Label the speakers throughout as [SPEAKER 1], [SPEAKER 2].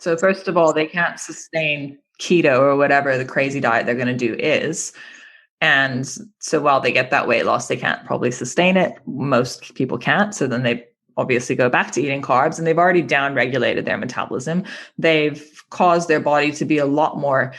[SPEAKER 1] So first of all, they can't sustain keto or whatever the crazy diet they're going to do is. And so while they get that weight loss, they can't probably sustain it. Most people can't. So then they obviously go back to eating carbs, and they've already down-regulated their metabolism. They've caused their body to be a lot more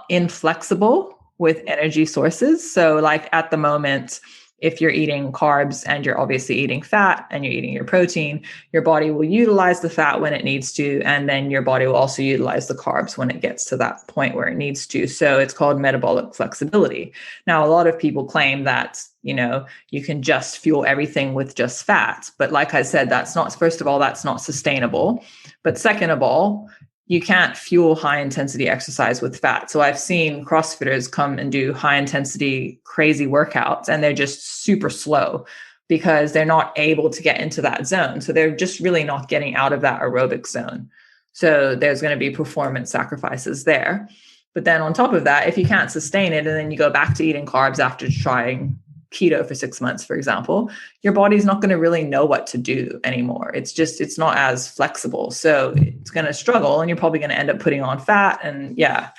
[SPEAKER 1] inflexible with energy sources. So like at the moment, if you're eating carbs and you're obviously eating fat and you're eating your protein, your body will utilize the fat when it needs to. And then your body will also utilize the carbs when it gets to that point where it needs to. So it's called metabolic flexibility. Now, a lot of people claim that, you can just fuel everything with just fat. But like I said, first of all, that's not sustainable. But second of all, you can't fuel high intensity exercise with fat. So I've seen CrossFitters come and do high intensity, crazy workouts, and they're just super slow because they're not able to get into that zone. So they're just really not getting out of that aerobic zone. So there's going to be performance sacrifices there. But then on top of that, if you can't sustain it and then you go back to eating carbs after trying keto for 6 months, for example, your body's not going to really know what to do anymore. It's not as flexible. So it's going to struggle, and you're probably going to end up putting on fat. And yeah,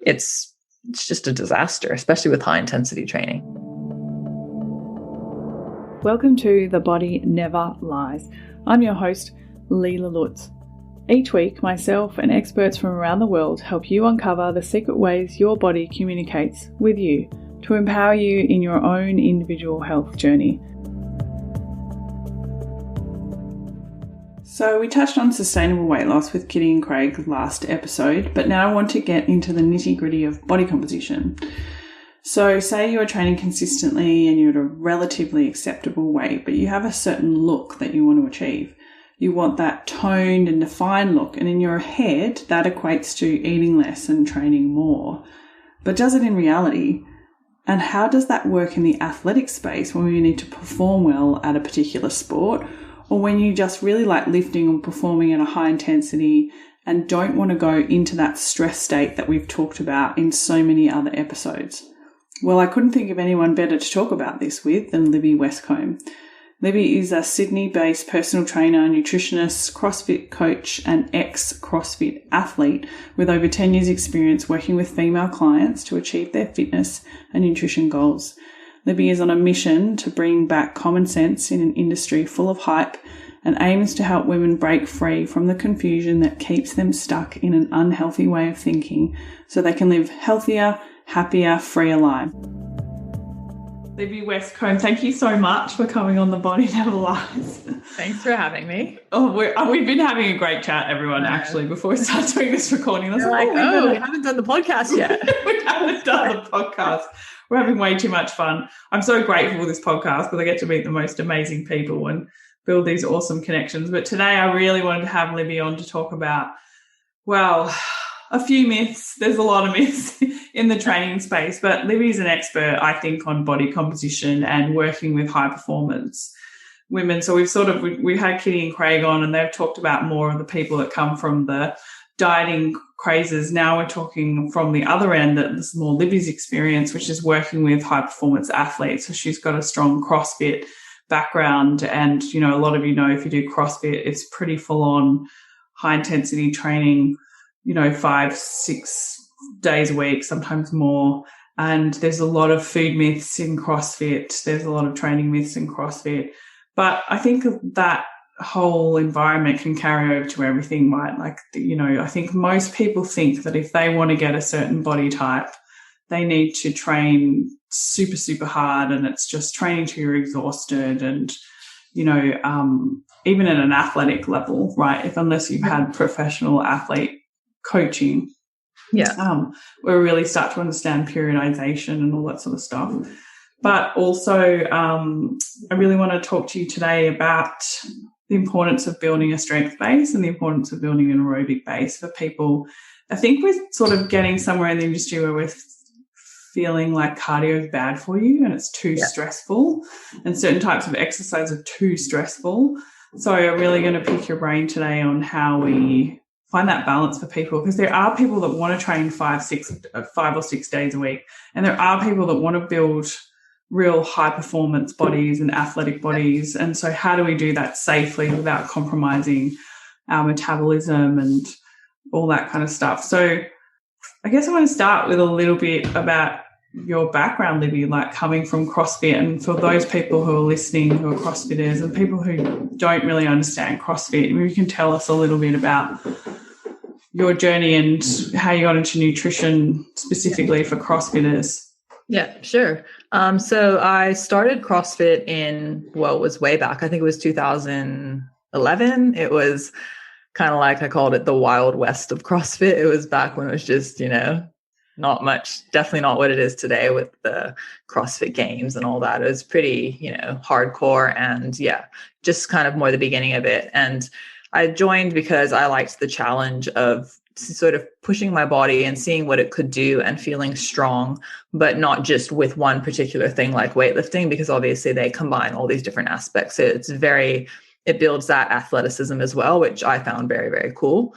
[SPEAKER 1] it's just a disaster, especially with high intensity training.
[SPEAKER 2] Welcome to The Body Never Lies. I'm your host, Leela Lutz. Each week, myself and experts from around the world help you uncover the secret ways your body communicates with you to empower you in your own individual health journey. So we touched on sustainable weight loss with Kitty and Craig last episode, but now I want to get into the nitty-gritty of body composition. So say you're training consistently and you're at a relatively acceptable weight, but you have a certain look that you want to achieve. You want that toned and defined look, and in your head, that equates to eating less and training more. But does it in reality? And how does that work in the athletic space when we need to perform well at a particular sport, or when you just really like lifting or performing at a high intensity and don't want to go into that stress state that we've talked about in so many other episodes? Well, I couldn't think of anyone better to talk about this with than Libby Wescombe. Libby is a Sydney-based personal trainer, nutritionist, CrossFit coach, and ex-CrossFit athlete with over 10 years' experience working with female clients to achieve their fitness and nutrition goals. Libby is on a mission to bring back common sense in an industry full of hype and aims to help women break free from the confusion that keeps them stuck in an unhealthy way of thinking so they can live healthier, happier, freer lives. Libby Wescombe, thank you so much for coming on The Body Never Lies.
[SPEAKER 1] Thanks for having me.
[SPEAKER 2] We've been having a great chat, everyone, actually, before we start doing this recording.
[SPEAKER 1] We haven't done the podcast yet.
[SPEAKER 2] We haven't done the podcast. We're having way too much fun. I'm so grateful for this podcast because I get to meet the most amazing people and build these awesome connections. But today I really wanted to have Libby on to talk about, well, a few myths. There's a lot of myths in the training space, but Libby's an expert, I think, on body composition and working with high performance women. So we've had Kitty and Craig on, and they've talked about more of the people that come from the dieting crazes. Now we're talking from the other end, that this is more Libby's experience, which is working with high performance athletes. So she's got a strong CrossFit background, and a lot of if you do CrossFit, it's pretty full on high intensity training, 5-6 days a week, sometimes more. And there's a lot of food myths in CrossFit. There's a lot of training myths in CrossFit. But I think that whole environment can carry over to everything, right? I think most people think that if they want to get a certain body type, they need to train super, super hard, and it's just training till you're exhausted. And, even at an athletic level, right? Unless you've had professional athlete coaching, we really start to understand periodization and all that sort of stuff. But also, I really want to talk to you today about the importance of building a strength base and the importance of building an aerobic base for people. I think we're sort of getting somewhere in the industry where we're feeling like cardio is bad for you and it's too stressful, and certain types of exercise are too stressful. So I'm really going to pick your brain today on how we find that balance for people, because there are people that want to train 5 or 6 days a week, and there are people that want to build real high performance bodies and athletic bodies. And so how do we do that safely without compromising our metabolism and all that kind of stuff. So I guess I want to start with a little bit about your background, Libby, like coming from CrossFit, and for those people who are listening who are CrossFitters and people who don't really understand CrossFit, maybe you can tell us a little bit about your journey and how you got into nutrition specifically for CrossFitters.
[SPEAKER 1] Yeah, sure. So I started CrossFit in, well, it was way back. I think it was 2011. It was kind of like, I called it the Wild West of CrossFit. It was back when it was just, not much, definitely not what it is today with the CrossFit games and all that. It was pretty, hardcore, and just kind of more the beginning of it. And I joined because I liked the challenge of sort of pushing my body and seeing what it could do and feeling strong, but not just with one particular thing like weightlifting, because obviously they combine all these different aspects. So it builds that athleticism as well, which I found very, very cool.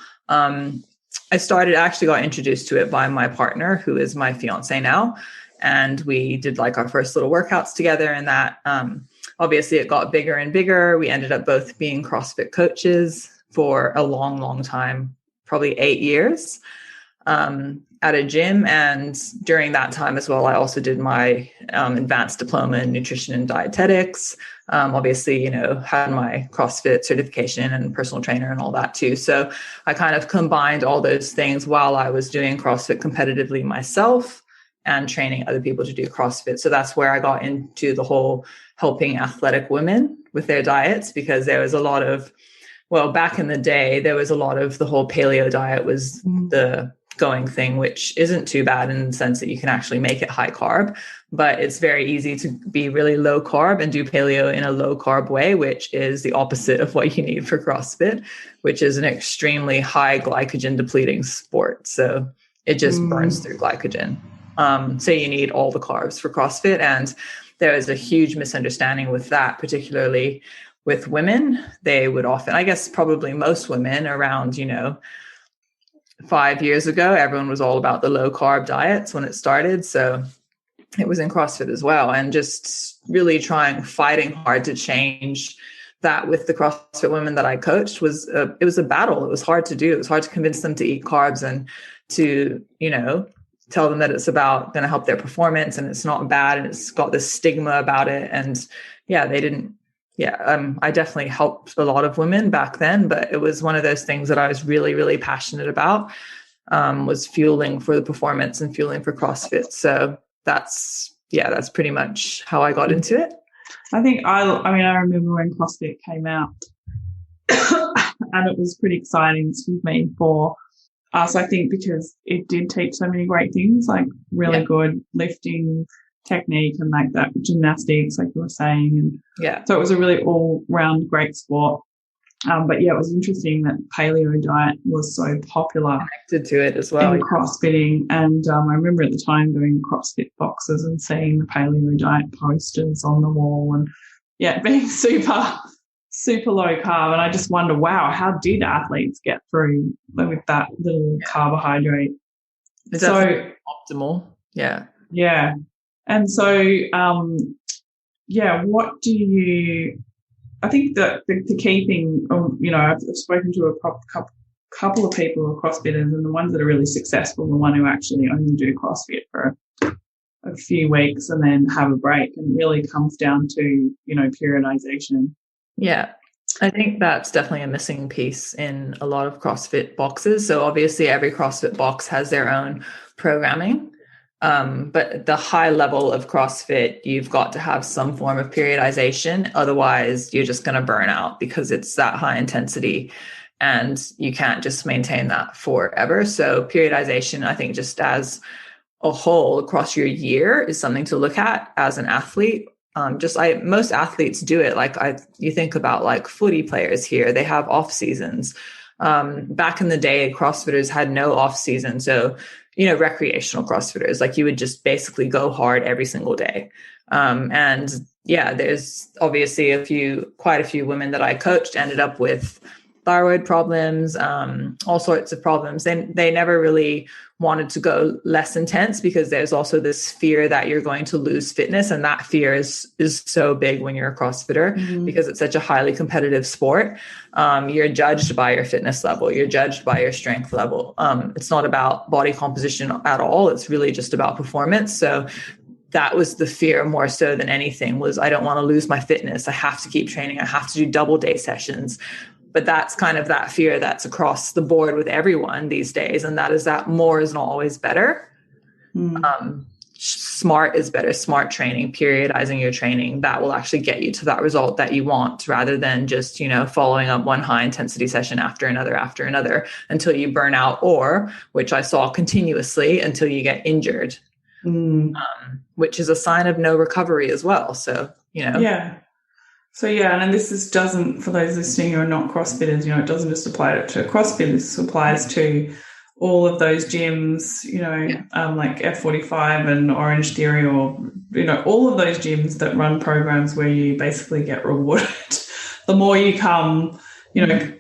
[SPEAKER 1] I actually got introduced to it by my partner, who is my fiance now. And we did like our first little workouts together, and that obviously it got bigger and bigger. We ended up both being CrossFit coaches for a long, long time, probably 8 years at a gym. And during that time as well, I also did my advanced diploma in nutrition and dietetics. Obviously, had my CrossFit certification and personal trainer and all that too. So I kind of combined all those things while I was doing CrossFit competitively myself and training other people to do CrossFit. So that's where I got into the whole helping athletic women with their diets, because there was a lot of, back in the day, there was a lot of the whole paleo diet was the going thing, which isn't too bad in the sense that you can actually make it high carb, but it's very easy to be really low carb and do paleo in a low carb way, which is the opposite of what you need for CrossFit, which is an extremely high glycogen depleting sport. So it just burns through glycogen. So you need all the carbs for CrossFit. And there is a huge misunderstanding with that, particularly with women. They would often, I guess probably most women around, 5 years ago, everyone was all about the low carb diets when it started. So it was in CrossFit as well. And just really fighting hard to change that with the CrossFit women that I coached it was a battle. It was hard to do. It was hard to convince them to eat carbs and to, tell them that it's about going to help their performance and it's not bad. And it's got this stigma about it. And they didn't. I definitely helped a lot of women back then, but it was one of those things that I was really, really passionate about, was fueling for the performance and fueling for CrossFit. So that's pretty much how I got into it.
[SPEAKER 2] I think I remember when CrossFit came out and it was pretty exciting, for us, I think, because it did teach so many great things, like really good lifting technique and like that gymnastics, like you were saying. And so it was a really all-round great sport. But it was interesting that paleo diet was so popular.
[SPEAKER 1] Connected to it as well.
[SPEAKER 2] In CrossFitting. And I remember at the time doing CrossFit boxes and seeing the paleo diet posters on the wall and being super, super low carb. And I just wonder, wow, how did athletes get through with that little carbohydrate?
[SPEAKER 1] It's so optimal. Yeah.
[SPEAKER 2] Yeah. And so, what do you, I think that the key thing, I've spoken to a couple of people who are CrossFitters, and the ones that are really successful, the one who actually only do CrossFit for a few weeks and then have a break, and it really comes down to, periodization.
[SPEAKER 1] Yeah. I think that's definitely a missing piece in a lot of CrossFit boxes. So obviously every CrossFit box has their own programming. But the high level of CrossFit, you've got to have some form of periodization. Otherwise, you're just going to burn out because it's that high intensity and you can't just maintain that forever. So periodization, I think, just as a whole across your year is something to look at as an athlete. Most athletes do it. You think about like footy players here, they have off seasons. Back in the day, CrossFitters had no off season. So recreational CrossFitters, like you would just basically go hard every single day. There's obviously quite a few women that I coached ended up with thyroid problems, all sorts of problems. They never really wanted to go less intense because there's also this fear that you're going to lose fitness. And that fear is so big when you're a CrossFitter because it's such a highly competitive sport. You're judged by your fitness level. You're judged by your strength level. It's not about body composition at all. It's really just about performance. So that was the fear more so than anything, was I don't want to lose my fitness. I have to keep training. I have to do double day sessions. But that's kind of that fear that's across the board with everyone these days. And that is that more is not always better. Smart is better. Smart training, periodizing your training, that will actually get you to that result that you want, rather than just, following up one high intensity session after another until you burn out, or, which I saw continuously, until you get injured, which is a sign of no recovery as well. So,
[SPEAKER 2] Yeah. So, and this doesn't, for those listening who are not CrossFitters, it doesn't just apply to CrossFit. This applies to all of those gyms, like F45 and Orange Theory, or, all of those gyms that run programs where you basically get rewarded. The more you come,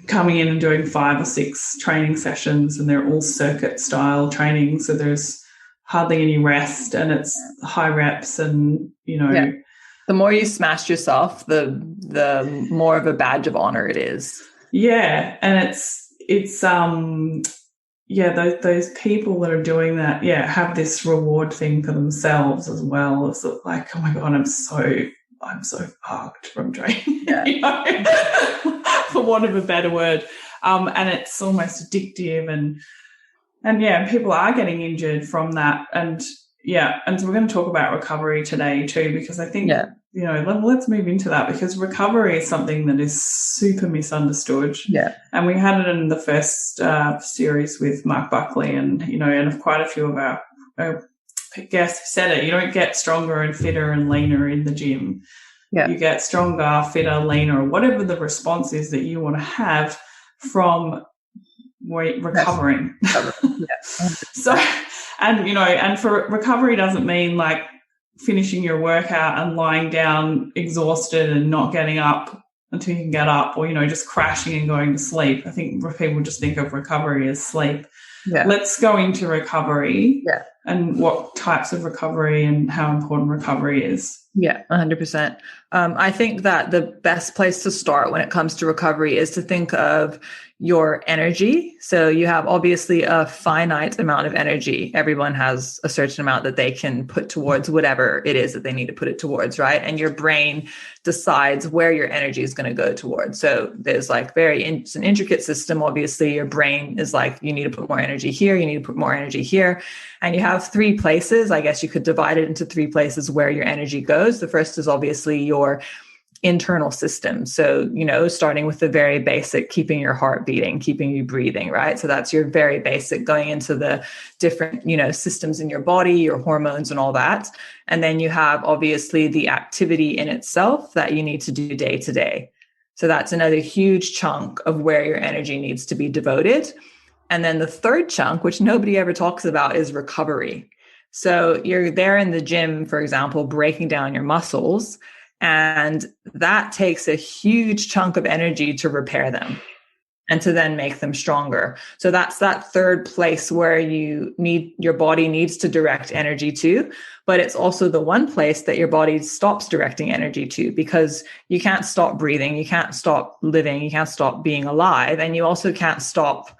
[SPEAKER 2] coming in and doing 5 or 6 training sessions, and they're all circuit style training. So there's hardly any rest, and it's high reps, and,
[SPEAKER 1] the more you smash yourself, the more of a badge of honor it is. Yeah.
[SPEAKER 2] And it's those people that are doing that, have this reward thing for themselves as well. It's like, oh my God, I'm so fucked from training, for want of a better word. And it's almost addictive, and people are getting injured from that. And so we're going to talk about recovery today too, because I think, let's move into that, because recovery is something that is super misunderstood.
[SPEAKER 1] Yeah.
[SPEAKER 2] And we had it in the first series with Mark Buckley, and, and quite a few of our guests said it. You don't get stronger and fitter and leaner in the gym.
[SPEAKER 1] Yeah.
[SPEAKER 2] You get stronger, fitter, leaner, whatever the response is that you want to have from recovering. So, and for recovery doesn't mean like finishing your workout and lying down exhausted and not getting up until you can get up, or, just crashing and going to sleep. I think people just think of recovery as sleep. Yeah. Let's go into recovery and what types of recovery and how important recovery is.
[SPEAKER 1] Yeah, 100%. I think that the best place to start when it comes to recovery is to think of your energy. So you have obviously a finite amount of energy. Everyone has a certain amount that they can put towards whatever it is that they need to put it towards, right? And your brain decides where your energy is going to go towards. So there's like it's an intricate system. Obviously, your brain is like, you need to put more energy here, you need to put more energy here. And you have 3 places. I guess you could divide it into 3 places where your energy goes. The first is obviously your internal system. So, starting with the very basic, keeping your heart beating, keeping you breathing, right? So that's your very basic, going into the different, systems in your body, your hormones and all that. And then you have obviously the activity in itself that you need to do day to day. So that's another huge chunk of where your energy needs to be devoted. And then the third chunk, which nobody ever talks about, is recovery. So you're there in the gym, for example, breaking down your muscles, and that takes a huge chunk of energy to repair them and to then make them stronger. So that's that third place where your body needs to direct energy to, but it's also the one place that your body stops directing energy to, because you can't stop breathing, you can't stop living, you can't stop being alive, and you also can't stop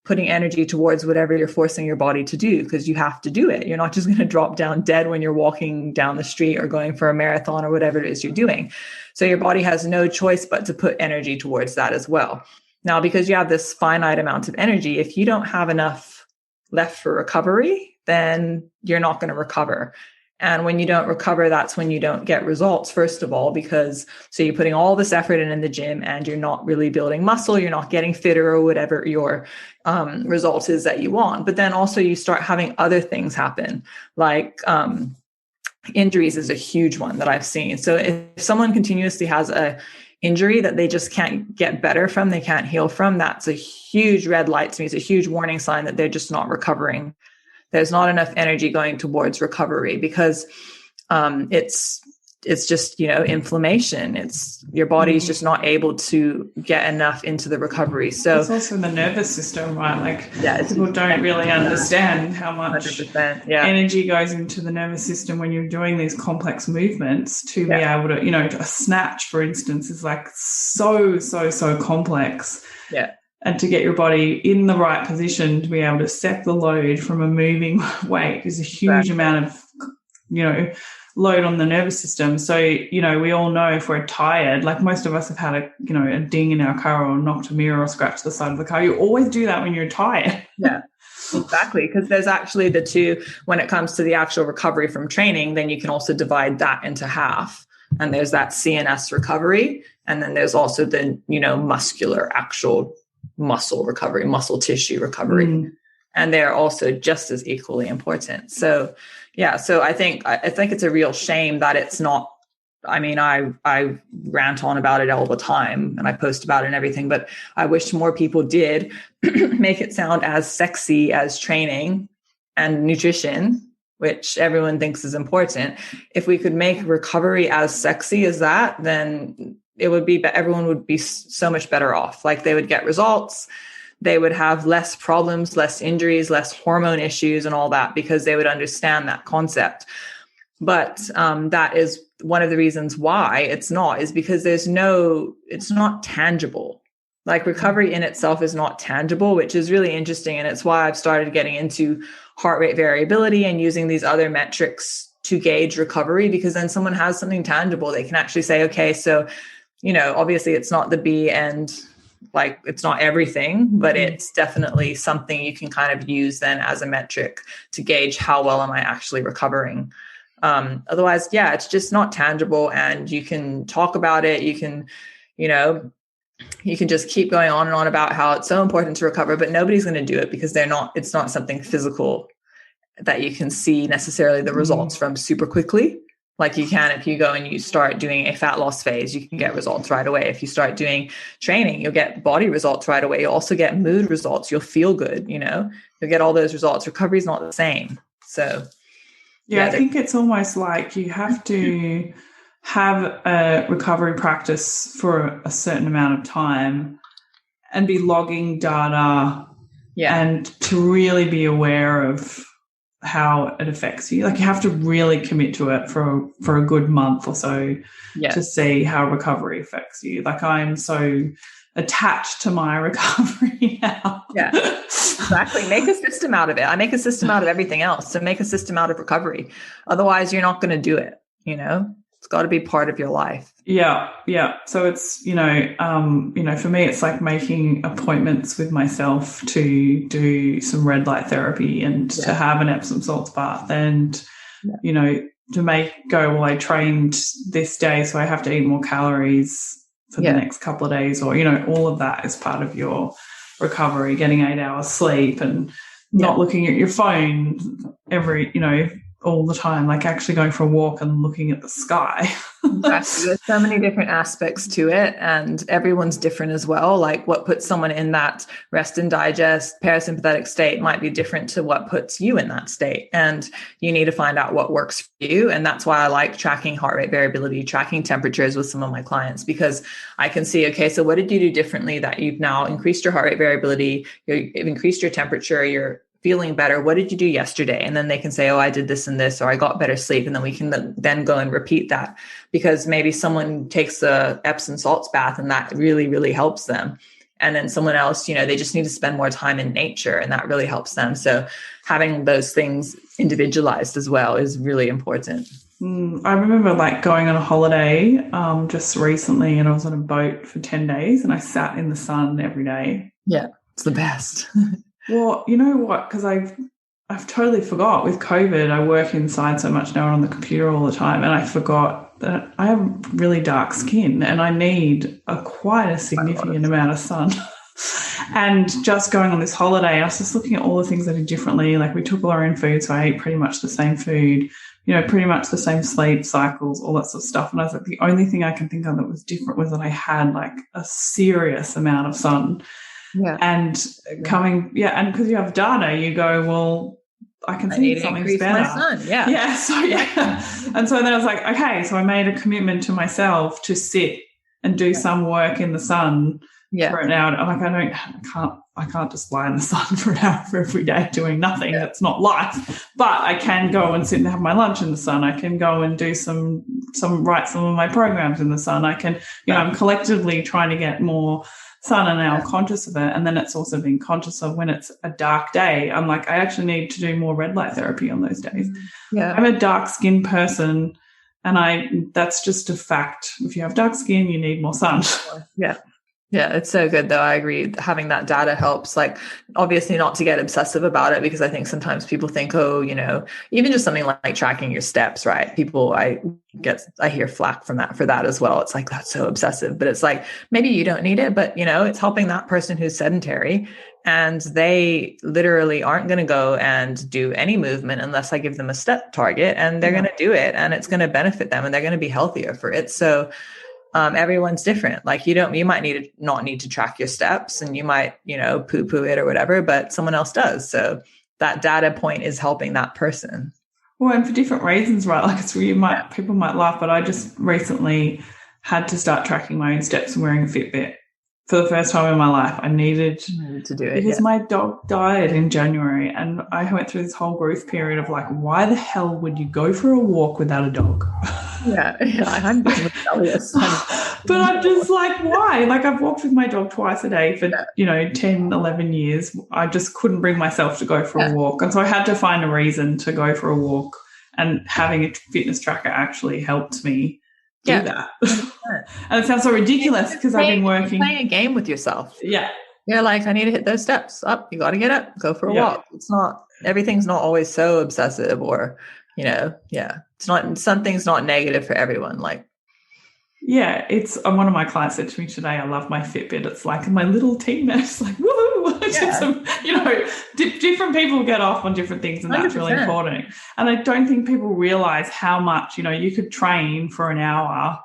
[SPEAKER 1] putting energy towards whatever you're forcing your body to do, because you have to do it. You're not just going to drop down dead when you're walking down the street or going for a marathon or whatever it is you're doing. So your body has no choice but to put energy towards that as well. Now, because you have this finite amount of energy, if you don't have enough left for recovery, then you're not going to recover. And when you don't recover, that's when you don't get results, first of all, because so you're putting all this effort in the gym and you're not really building muscle, you're not getting fitter or whatever your result is that you want. But then also you start having other things happen, like injuries is a huge one that I've seen. So if someone continuously has a injury that they just can't get better from, they can't heal from, that's a huge red light to me. It's a huge warning sign that they're just not recovering. There's not enough energy going towards recovery, because it's it's just, inflammation. It's your body's just not able to get enough into the recovery. So
[SPEAKER 2] it's also the nervous system, right? Like
[SPEAKER 1] yeah,
[SPEAKER 2] people don't really understand how much
[SPEAKER 1] 100%,
[SPEAKER 2] energy goes into the nervous system when you're doing these complex movements to be able to, a snatch, for instance, is like so complex.
[SPEAKER 1] Yeah.
[SPEAKER 2] And to get your body in the right position to be able to accept the load from a moving weight is a huge amount of, load on the nervous system. So, we all know if we're tired, like most of us have had a ding in our car or knocked a mirror or scratched the side of the car. You always do that when you're tired.
[SPEAKER 1] Yeah, exactly. Because there's actually the two, when it comes to the actual recovery from training, then you can also divide that into half. And there's that CNS recovery. And then there's also the, muscular, actual muscle recovery, muscle tissue recovery. And they're also just as equally important. So, so I think it's a real shame that it's not. I mean, I rant on about it all the time and I post about it and everything, but I wish more people did make it sound as sexy as training and nutrition, which everyone thinks is important. If we could make recovery as sexy as that, then it would be, everyone would be so much better off. Like they would get results. They would have less problems, less injuries, less hormone issues and all that, because they would understand that concept. But that is one of the reasons why it's not, is because it's not tangible. Like recovery in itself is not tangible, which is really interesting. And it's why I've started getting into heart rate variability and using these other metrics to gauge recovery, because then someone has something tangible. They can actually say, okay, so, obviously it's not the be and like it's not everything, but it's definitely something you can kind of use then as a metric to gauge how well am I actually recovering. Otherwise, it's just not tangible, and you can talk about it. You can, you can just keep going on and on about how it's so important to recover, but nobody's going to do it because it's not something physical that you can see necessarily the results from super quickly. Like you can, if you go and you start doing a fat loss phase, you can get results right away. If you start doing training, you'll get body results right away. You'll also get mood results. You'll feel good, you'll get all those results. Recovery is not the same. So
[SPEAKER 2] I think it's almost like you have to have a recovery practice for a certain amount of time and be logging data and to really be aware of how it affects you. Like you have to really commit to it for a good month or so to see how recovery affects you. Like I'm so attached to my recovery now.
[SPEAKER 1] Yeah, exactly. Make a system out of it. I make a system out of everything else. So make a system out of recovery. Otherwise you're not going to do it. It's got to be part of your life.
[SPEAKER 2] Yeah. So it's, for me, it's like making appointments with myself to do some red light therapy and to have an Epsom salts bath and, to I trained this day, so I have to eat more calories for the next couple of days, or, all of that is part of your recovery, getting 8 hours sleep and not looking at your phone all the time, like actually going for a walk and looking at the sky.
[SPEAKER 1] Exactly. There's so many different aspects to it, and everyone's different as well. Like what puts someone in that rest and digest parasympathetic state might be different to what puts you in that state. And you need to find out what works for you. And that's why I like tracking heart rate variability, tracking temperatures with some of my clients, because I can see, okay, so what did you do differently that you've now increased your heart rate variability, you've increased your temperature, you're feeling better. What did you do yesterday? And then they can say, oh, I did this and this, or I got better sleep. And then we can then go and repeat that, because maybe someone takes a Epsom salts bath and that really, really helps them. And then someone else, they just need to spend more time in nature and that really helps them. So having those things individualized as well is really important.
[SPEAKER 2] I remember going on a holiday just recently, and I was on a boat for 10 days and I sat in the sun every day.
[SPEAKER 1] Yeah, it's the best.
[SPEAKER 2] Well, you know what? Because I've totally forgot. With COVID, I work inside so much now on the computer all the time, and I forgot that I have really dark skin and I need quite a significant amount of sun. And just going on this holiday, I was just looking at all the things I did differently. Like we took all our own food, so I ate pretty much the same food, pretty much the same sleep cycles, all that sort of stuff. And I was like, the only thing I can think of that was different was that I had like a serious amount of sun. Yeah. And and because you have data, you go, well, I can
[SPEAKER 1] I
[SPEAKER 2] see
[SPEAKER 1] need to
[SPEAKER 2] something's
[SPEAKER 1] increase
[SPEAKER 2] better.
[SPEAKER 1] my sun. Yeah.
[SPEAKER 2] Yeah. So, yeah. And so then I was like, okay, so I made a commitment to myself to sit and do some work in the sun for an hour. I'm like, I can't just lie in the sun for an hour every day doing nothing. That's not life. But I can go and sit and have my lunch in the sun. I can go and do write some of my programs in the sun. I can, I'm collectively trying to get more sun, and now I'm conscious of it. And then it's also being conscious of when it's a dark day. I'm like, I actually need to do more red light therapy on those days.
[SPEAKER 1] Yeah.
[SPEAKER 2] I'm a dark skinned person, and that's just a fact. If you have dark skin, you need more sun.
[SPEAKER 1] Yeah. Yeah, it's so good though. I agree. Having that data helps, like, obviously not to get obsessive about it, because I think sometimes people think, oh, even just something like tracking your steps, right? I hear flack for that as well. It's like, that's so obsessive, but it's like, maybe you don't need it, but it's helping that person who's sedentary and they literally aren't going to go and do any movement unless I give them a step target, and they're going to do it and it's going to benefit them and they're going to be healthier for it. So everyone's different. Like you might not need to track your steps, and you might, poo-poo it or whatever, but someone else does. So that data point is helping that person.
[SPEAKER 2] Well, and for different reasons, right? Like people might laugh, but I just recently had to start tracking my own steps and wearing a Fitbit. For the first time in my life, I needed
[SPEAKER 1] to do it
[SPEAKER 2] because my dog died in January, and I went through this whole grief period of like, why the hell would you go for a walk without a dog?
[SPEAKER 1] Yeah, I'm being rebellious.
[SPEAKER 2] But I'm just like, why? Like, I've walked with my dog twice a day for 10, 11 years. I just couldn't bring myself to go for a walk, and so I had to find a reason to go for a walk. And having a fitness tracker actually helped me do that. And it sounds so ridiculous because I've been working.
[SPEAKER 1] Playing a game with yourself.
[SPEAKER 2] Yeah.
[SPEAKER 1] You're like, I need to hit those steps up. You got to get up, go for a walk. It's not, everything's not always so obsessive or, it's not, something's not negative for everyone. Like,
[SPEAKER 2] yeah, it's one of my clients said to me today, I love my Fitbit. It's like my little teammate. It's like, woo! Different people get off on different things, and that's 100%. Really important. And I don't think people realize how much, you could train for an hour,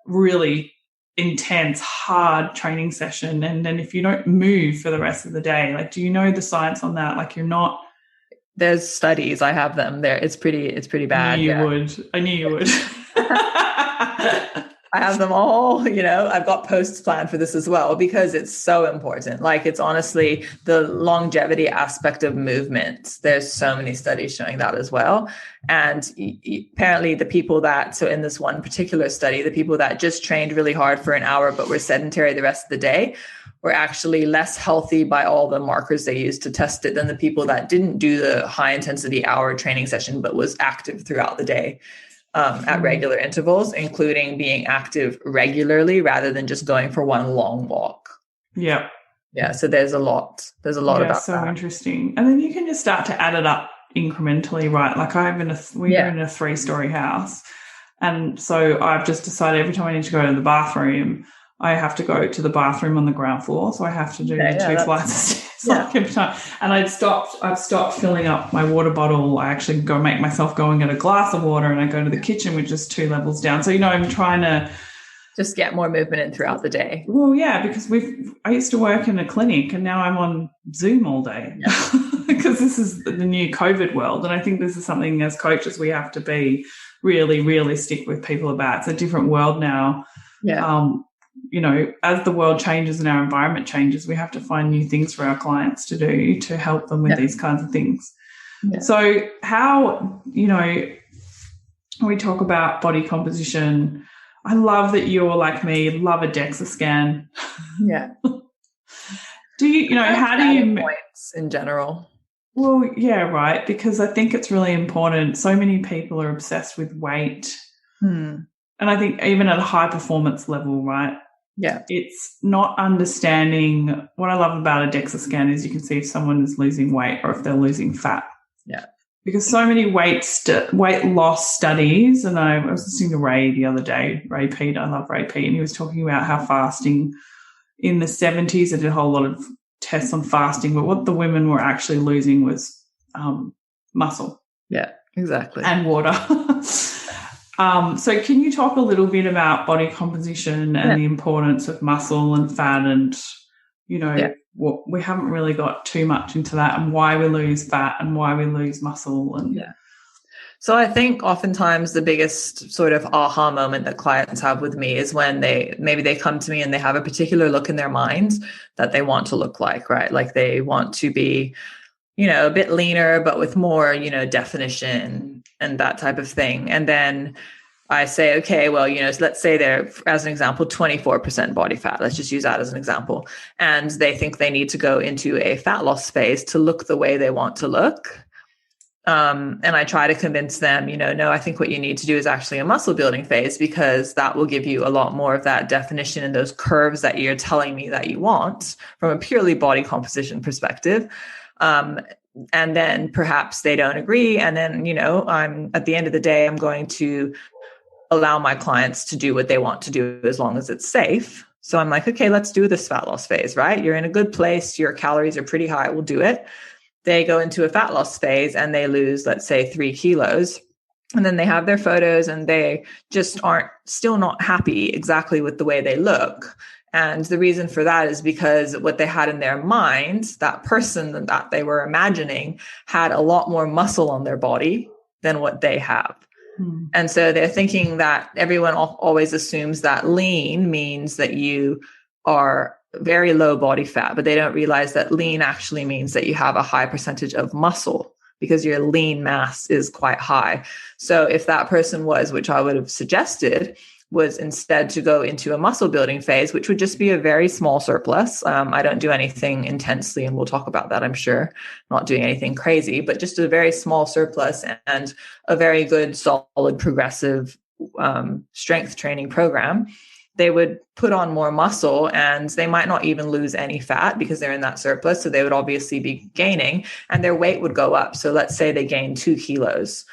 [SPEAKER 2] really intense, hard training session. And then if you don't move for the rest of the day, like, do you know the science on that? Like, you're not.
[SPEAKER 1] There's studies. I have them there. It's pretty bad.
[SPEAKER 2] I knew you would.
[SPEAKER 1] I have them all, I've got posts planned for this as well, because it's so important. Like, it's honestly the longevity aspect of movement. There's so many studies showing that as well. And apparently the people so in this one particular study, the people that just trained really hard for an hour, but were sedentary the rest of the day, were actually less healthy by all the markers they used to test it than the people that didn't do the high intensity hour training session, but was active throughout the day. At regular intervals, including being active regularly rather than just going for one long walk.
[SPEAKER 2] Yeah.
[SPEAKER 1] Yeah. So there's a lot about that.
[SPEAKER 2] So interesting. And then you can just start to add it up incrementally, right? Like we're in a 3-story house. And so I've just decided every time I need to go to the bathroom, I have to go to the bathroom on the ground floor. So I have to do 2 flights of stairs every time. And I've stopped filling up my water bottle. I actually go make myself go and get a glass of water, and I go to the kitchen, which is 2 levels down. So, I'm trying to
[SPEAKER 1] just get more movement in throughout the day.
[SPEAKER 2] Well, yeah, because I used to work in a clinic, and now I'm on Zoom all day because this is the new COVID world. And I think this is something as coaches we have to be really realistic with people about. It's a different world now.
[SPEAKER 1] Yeah.
[SPEAKER 2] As the world changes and our environment changes, we have to find new things for our clients to do to help them with these kinds of things. Yeah. So how, we talk about body composition. I love that you're like me, love a DEXA scan.
[SPEAKER 1] Yeah.
[SPEAKER 2] Do you, how do you
[SPEAKER 1] points in general?
[SPEAKER 2] Well, yeah, right. Because I think it's really important. So many people are obsessed with weight. And I think even at a high performance level, right?
[SPEAKER 1] Yeah.
[SPEAKER 2] It's not understanding. What I love about a DEXA scan is you can see if someone is losing weight or if they're losing fat.
[SPEAKER 1] Yeah.
[SPEAKER 2] Because so many weight loss studies, and I was listening to Ray the other day, Ray Pete, I love Ray Pete, and he was talking about how fasting in the 70s, they did a whole lot of tests on fasting, but what the women were actually losing was muscle.
[SPEAKER 1] Yeah, exactly.
[SPEAKER 2] And water. So can you talk a little bit about body composition and the importance of muscle and fat and, we haven't really got too much into that, and why we lose fat and why we lose muscle. And
[SPEAKER 1] yeah. So I think oftentimes the biggest sort of aha moment that clients have with me is when they come to me and they have a particular look in their mind that they want to look like, right? Like they want to be, a bit leaner, but with more, definition and that type of thing. And then I say, okay, well, so let's say they're, as an example, 24% body fat. Let's just use that as an example. And they think they need to go into a fat loss phase to look the way they want to look. And I try to convince them, no, I think what you need to do is actually a muscle building phase, because that will give you a lot more of that definition and those curves that you're telling me that you want from a purely body composition perspective. And then perhaps they don't agree. And then, I'm at the end of the day, I'm going to allow my clients to do what they want to do as long as it's safe. So I'm like, okay, let's do this fat loss phase, right? You're in a good place. Your calories are pretty high. We'll do it. They go into a fat loss phase and they lose, let's say, 3 kilos. And then they have their photos and they just aren't still not happy exactly with the way they look. And the reason for that is because what they had in their mind, that person that they were imagining had a lot more muscle on their body than what they have. And so they're thinking that everyone always assumes that lean means that you are very low body fat, but they don't realize that lean actually means that you have a high percentage of muscle because your lean mass is quite high. So if that person was, which I would have suggested, was instead to go into a muscle building phase, which would just be a very small surplus. I don't do anything intensely, and we'll talk about that, I'm sure, not doing anything crazy, but just a very small surplus and a very good, solid, progressive strength training program. They would put on more muscle and they might not even lose any fat because they're in that surplus. So they would obviously be gaining and their weight would go up. So let's say they gain 2 kilos.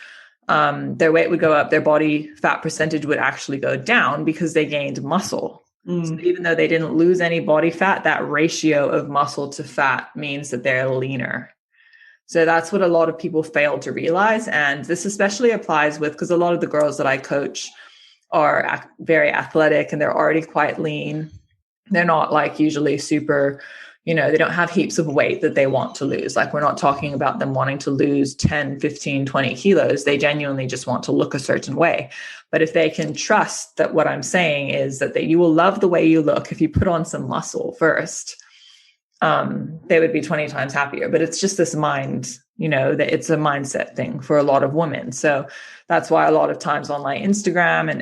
[SPEAKER 1] Their weight would go up, their body fat percentage would actually go down because they gained muscle. So even though they didn't lose any body fat, that ratio of muscle to fat means that they're leaner. So that's what a lot of people fail to realize. And this especially applies because a lot of the girls that I coach are very athletic and they're already quite lean. They're not like usually super, they don't have heaps of weight that they want to lose. Like we're not talking about them wanting to lose 10, 15, 20 kilos. They genuinely just want to look a certain way. But if they can trust that what I'm saying is that you will love the way you look if you put on some muscle first, they would be 20 times happier. But it's just this mind, that it's a mindset thing for a lot of women. So that's why a lot of times on my Instagram and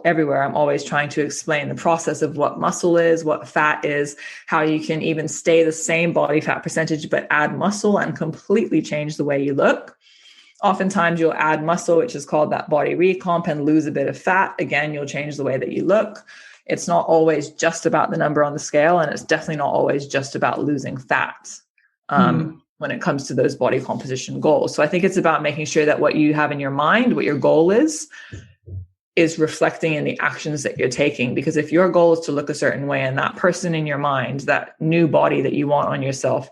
[SPEAKER 1] everywhere, I'm always trying to explain the process of what muscle is, what fat is, how you can even stay the same body fat percentage, but add muscle and completely change the way you look. Oftentimes you'll add muscle, which is called that body recomp, and lose a bit of fat. Again, you'll change the way that you look. It's not always just about the number on the scale, and it's definitely not always just about losing fat when it comes to those body composition goals. So I think it's about making sure that what you have in your mind, what your goal is reflecting in the actions that you're taking. Because if your goal is to look a certain way and that person in your mind, that new body that you want on yourself,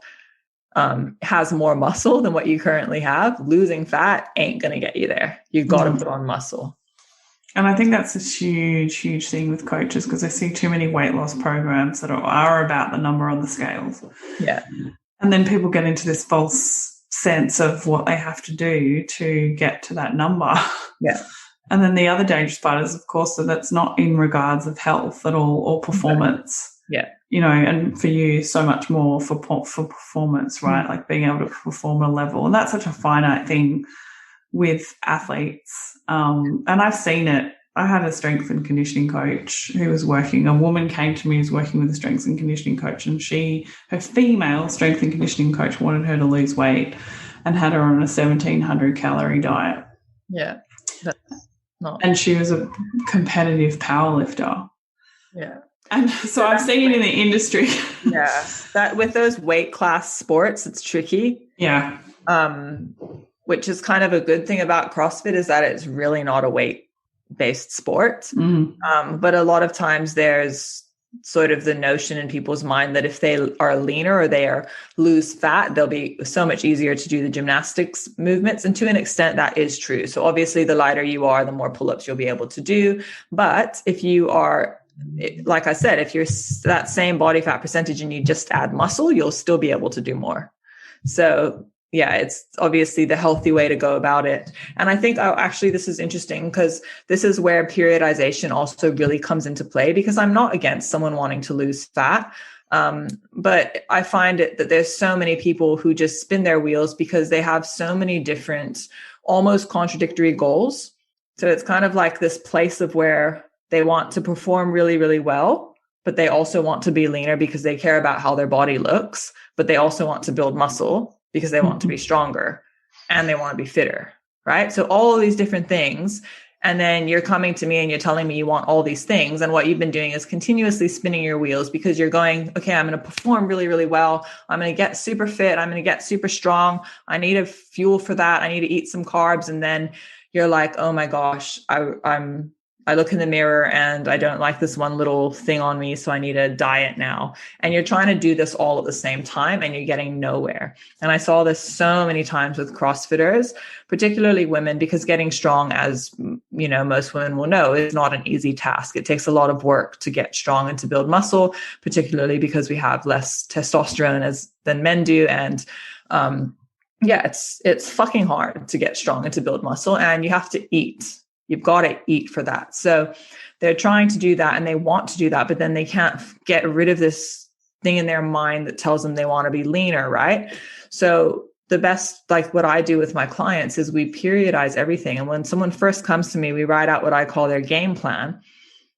[SPEAKER 1] has more muscle than what you currently have, losing fat ain't going to get you there. You've got to put on muscle.
[SPEAKER 2] And I think that's a huge, huge thing with coaches, because I see too many weight loss programs that are about the number on the scales.
[SPEAKER 1] Yeah.
[SPEAKER 2] And then people get into this false sense of what they have to do to get to that number.
[SPEAKER 1] Yeah.
[SPEAKER 2] And then the other dangerous part is, of course, that that's not in regards of health at all or performance.
[SPEAKER 1] Yeah.
[SPEAKER 2] And for you, so much more for performance, right? Like being able to perform at a level. And that's such a finite thing with athletes. And I've seen it. I had a strength and conditioning coach who was a woman came to me who was working with a strength and conditioning coach, and her female strength and conditioning coach wanted her to lose weight and had her on a 1,700 calorie diet.
[SPEAKER 1] Yeah.
[SPEAKER 2] And she was a competitive powerlifter.
[SPEAKER 1] Yeah.
[SPEAKER 2] And so I've seen it in the industry.
[SPEAKER 1] Yeah. That with those weight class sports, it's tricky.
[SPEAKER 2] Yeah.
[SPEAKER 1] Which is kind of a good thing about CrossFit is that it's really not a weight-based sport. But a lot of times there's sort of the notion in people's mind that if they are leaner or they lose fat, they'll be so much easier to do the gymnastics movements. And to an extent, that is true. So obviously, the lighter you are, the more pull-ups you'll be able to do. But if you are like I said, if you're that same body fat percentage and you just add muscle, you'll still be able to do more. So yeah, it's obviously the healthy way to go about it. And I think actually this is interesting because this is where periodization also really comes into play, because I'm not against someone wanting to lose fat. But I find it that there's so many people who just spin their wheels because they have so many different, almost contradictory goals. So it's kind of like this place of where they want to perform really, really well, but they also want to be leaner because they care about how their body looks, but they also want to build muscle because they want to be stronger and they want to be fitter, right? So all of these different things. And then you're coming to me and you're telling me you want all these things. And what you've been doing is continuously spinning your wheels because you're going, okay, I'm going to perform really, really well. I'm going to get super fit. I'm going to get super strong. I need a fuel for that. I need to eat some carbs. And then you're like, oh my gosh, I look in the mirror and I don't like this one little thing on me, so I need a diet now. And you're trying to do this all at the same time and you're getting nowhere. And I saw this so many times with CrossFitters, particularly women, because getting strong, as you know, most women will know, is not an easy task. It takes a lot of work to get strong and to build muscle, particularly because we have less testosterone than men do. And yeah, it's fucking hard to get strong and to build muscle, and you have to eat. You've got to eat for that. So they're trying to do that and they want to do that, but then they can't get rid of this thing in their mind that tells them they want to be leaner, right? So the best, like what I do with my clients, is we periodize everything. And when someone first comes to me, we write out what I call their game plan,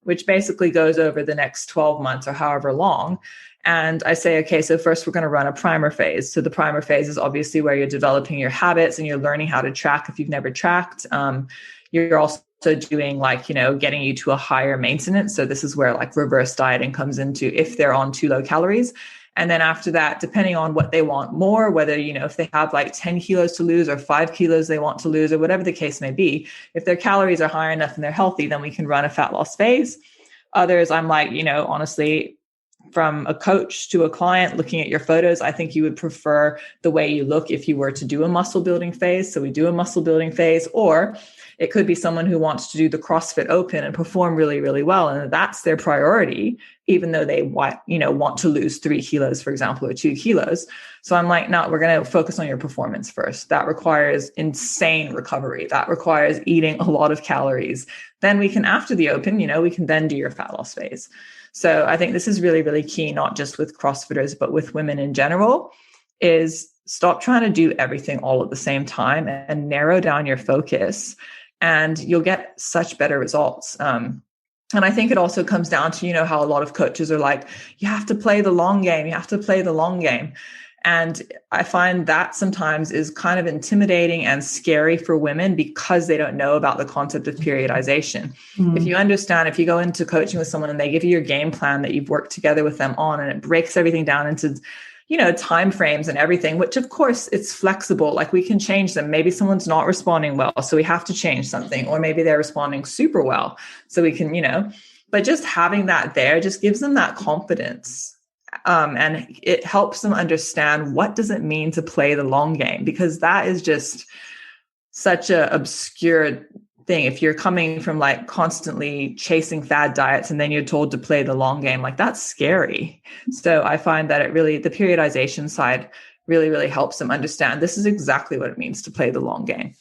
[SPEAKER 1] which basically goes over the next 12 months or however long. And I say, okay, so first we're going to run a primer phase. So the primer phase is obviously where you're developing your habits and you're learning how to track if you've never tracked. You're also doing getting you to a higher maintenance. So this is where like reverse dieting comes into, if they're on too low calories. And then after that, depending on what they want more, whether, if they have like 10 kilos to lose or 5 kilos they want to lose or whatever the case may be, if their calories are high enough and they're healthy, then we can run a fat loss phase. Others, I'm like, honestly, from a coach to a client, looking at your photos, I think you would prefer the way you look if you were to do a muscle building phase. So we do a muscle building phase, or it could be someone who wants to do the CrossFit Open and perform really, really well. And that's their priority, even though they want to lose 3 kilos, for example, or 2 kilos. So I'm like, no, we're going to focus on your performance first. That requires insane recovery. That requires eating a lot of calories. Then we can, after the Open, we can then do your fat loss phase. So I think this is really, really key, not just with CrossFitters, but with women in general, is stop trying to do everything all at the same time and narrow down your focus, and you'll get such better results. And I think it also comes down to, how a lot of coaches are like, you have to play the long game. You have to play the long game. And I find that sometimes is kind of intimidating and scary for women because they don't know about the concept of periodization. If you understand, if you go into coaching with someone and they give you your game plan that you've worked together with them on, and it breaks everything down into, time frames and everything, which of course it's flexible. Like we can change them. Maybe someone's not responding well, so we have to change something, or maybe they're responding super well. So we can, but just having that there just gives them that confidence. And it helps them understand, what does it mean to play the long game? Because that is just such a obscure thing. If you're coming from like constantly chasing fad diets and then you're told to play the long game, like that's scary. So I find that the periodization side really, really helps them understand this is exactly what it means to play the long game.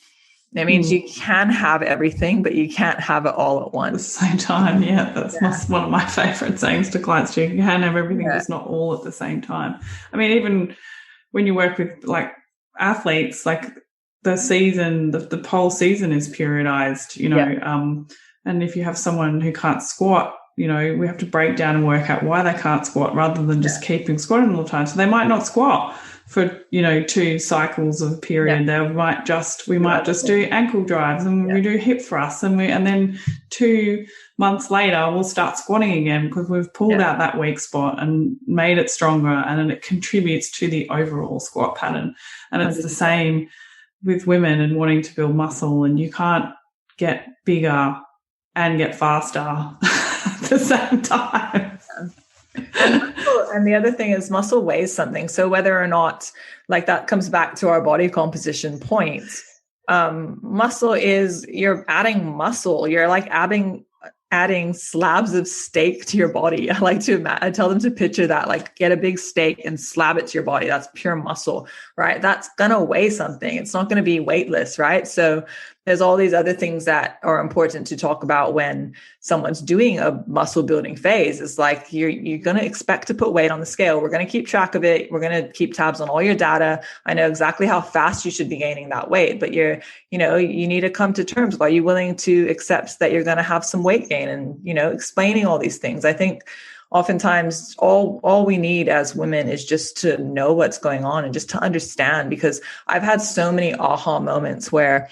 [SPEAKER 1] It means you can have everything, but you can't have it all at once.
[SPEAKER 2] At the same time, yeah. That's one of my favourite sayings to clients too. You can have everything, just not all at the same time. I mean, even when you work with like athletes, like the season, the whole season is periodized, and if you have someone who can't squat, we have to break down and work out why they can't squat rather than just keeping squatting all the time. So they might not squat for 2 cycles of a period. We might just do ankle drives, and we do hip thrusts, and then 2 months later we'll start squatting again because we've pulled out that weak spot and made it stronger, and then it contributes to the overall squat pattern. And it's the same with women and wanting to build muscle, and you can't get bigger and get faster at the same time.
[SPEAKER 1] And the other thing is muscle weighs something. So whether or not, like that comes back to our body composition point, muscle is, you're adding muscle. You're like adding adding slabs of steak to your body. I tell them to picture that, like get a big steak and slab it to your body. That's pure muscle, right? That's going to weigh something. It's not going to be weightless, right? So there's all these other things that are important to talk about when someone's doing a muscle building phase. It's like you're going to expect to put weight on the scale. We're going to keep track of it. We're going to keep tabs on all your data. I know exactly how fast you should be gaining that weight, but you need to come to terms. Are you willing to accept that you're going to have some weight gain, and, explaining all these things? I think oftentimes all we need as women is just to know what's going on and just to understand, because I've had so many aha moments where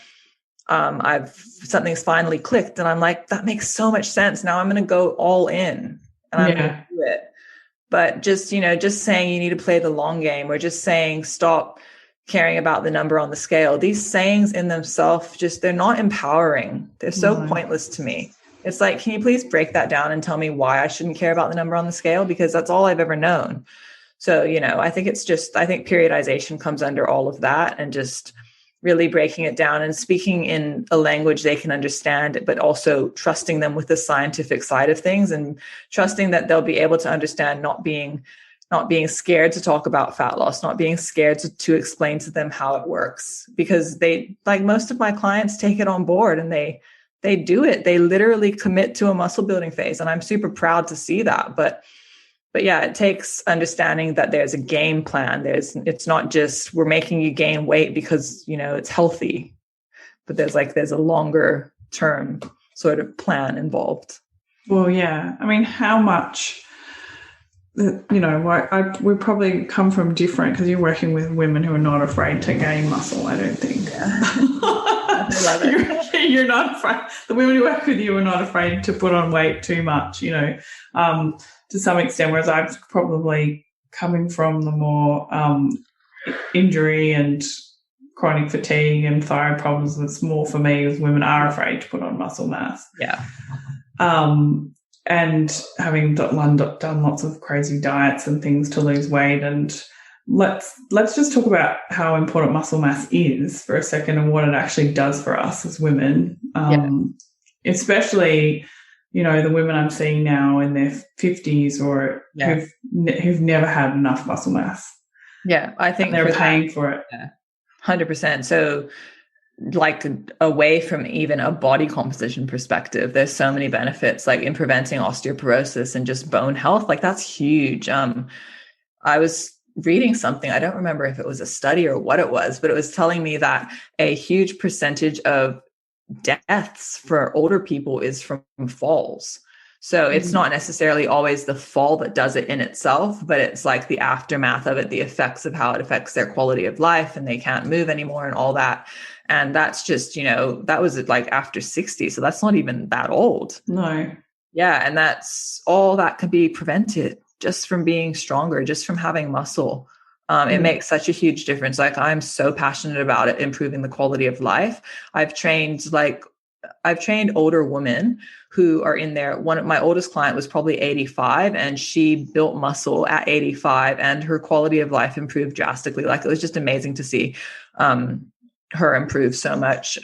[SPEAKER 1] something's finally clicked and I'm like, that makes so much sense. Now I'm going to go all in and I'm going to do it. But just saying you need to play the long game, or just saying stop caring about the number on the scale. These sayings in themselves, they're not empowering. They're so pointless to me. It's like, can you please break that down and tell me why I shouldn't care about the number on the scale? Because that's all I've ever known. So, I think I think periodization comes under all of that, and just really breaking it down and speaking in a language they can understand, but also trusting them with the scientific side of things, and trusting that they'll be able to understand, not being scared to talk about fat loss, not being scared to explain to them how it works, because they, like most of my clients, take it on board and they do it. They literally commit to a muscle building phase. And I'm super proud to see that. But yeah, it takes understanding that there's a game plan. It's not just we're making you gain weight because, it's healthy, but there's a longer term sort of plan involved.
[SPEAKER 2] Well, yeah. I mean, how much, we probably come from different, because you're working with women who are not afraid to gain muscle, I don't think.
[SPEAKER 1] Yeah. I love it.
[SPEAKER 2] You're not afraid. The women who work with you are not afraid to put on weight too much, to some extent, whereas I'm probably coming from the more injury and chronic fatigue and thyroid problems. It's more for me, as women are afraid to put on muscle mass.
[SPEAKER 1] Yeah.
[SPEAKER 2] And having done lots of crazy diets and things to lose weight. And let's just talk about how important muscle mass is for a second, and what it actually does for us as women, especially, the women I'm seeing now in their 50s or who've never had enough muscle mass.
[SPEAKER 1] Yeah, I think
[SPEAKER 2] they're paying for it.
[SPEAKER 1] 100%. So, away from even a body composition perspective, there's so many benefits, like in preventing osteoporosis and just bone health. That's huge. I was reading something, I don't remember if it was a study or what it was, but it was telling me that a huge percentage of deaths for older people is from falls. So it's not necessarily always the fall that does it in itself, but it's like the aftermath of it, the effects of how it affects their quality of life, and they can't move anymore and all that. And that's just, that was after 60. So that's not even that old.
[SPEAKER 2] No.
[SPEAKER 1] Yeah. And that's all that could be prevented just from being stronger, just from having muscle. It makes such a huge difference. I'm so passionate about it, improving the quality of life. I've trained older women who are in there. My oldest client was probably 85, and she built muscle at 85, and her quality of life improved drastically. It was just amazing to see her improve so much.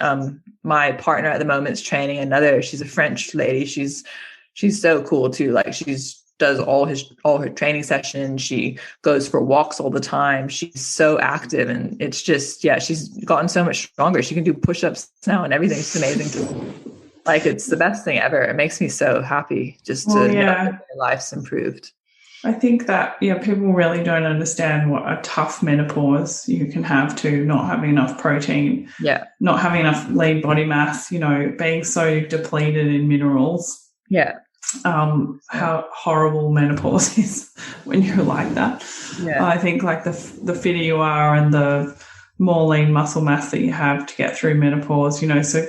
[SPEAKER 1] My partner at the moment is training she's a French lady. She's so cool too. She's does all her training sessions. She goes for walks all the time. She's so active, and it's just, she's gotten so much stronger. She can do push-ups now and everything. It's amazing. It's the best thing ever. It makes me so happy just to know that their life's improved.
[SPEAKER 2] I think that, people really don't understand what a tough menopause you can have, to not having enough protein, not having enough lean body mass, being so depleted in minerals.
[SPEAKER 1] Yeah.
[SPEAKER 2] How horrible menopause is when you're like that.
[SPEAKER 1] Yeah.
[SPEAKER 2] I think the fitter you are and the more lean muscle mass that you have to get through menopause, so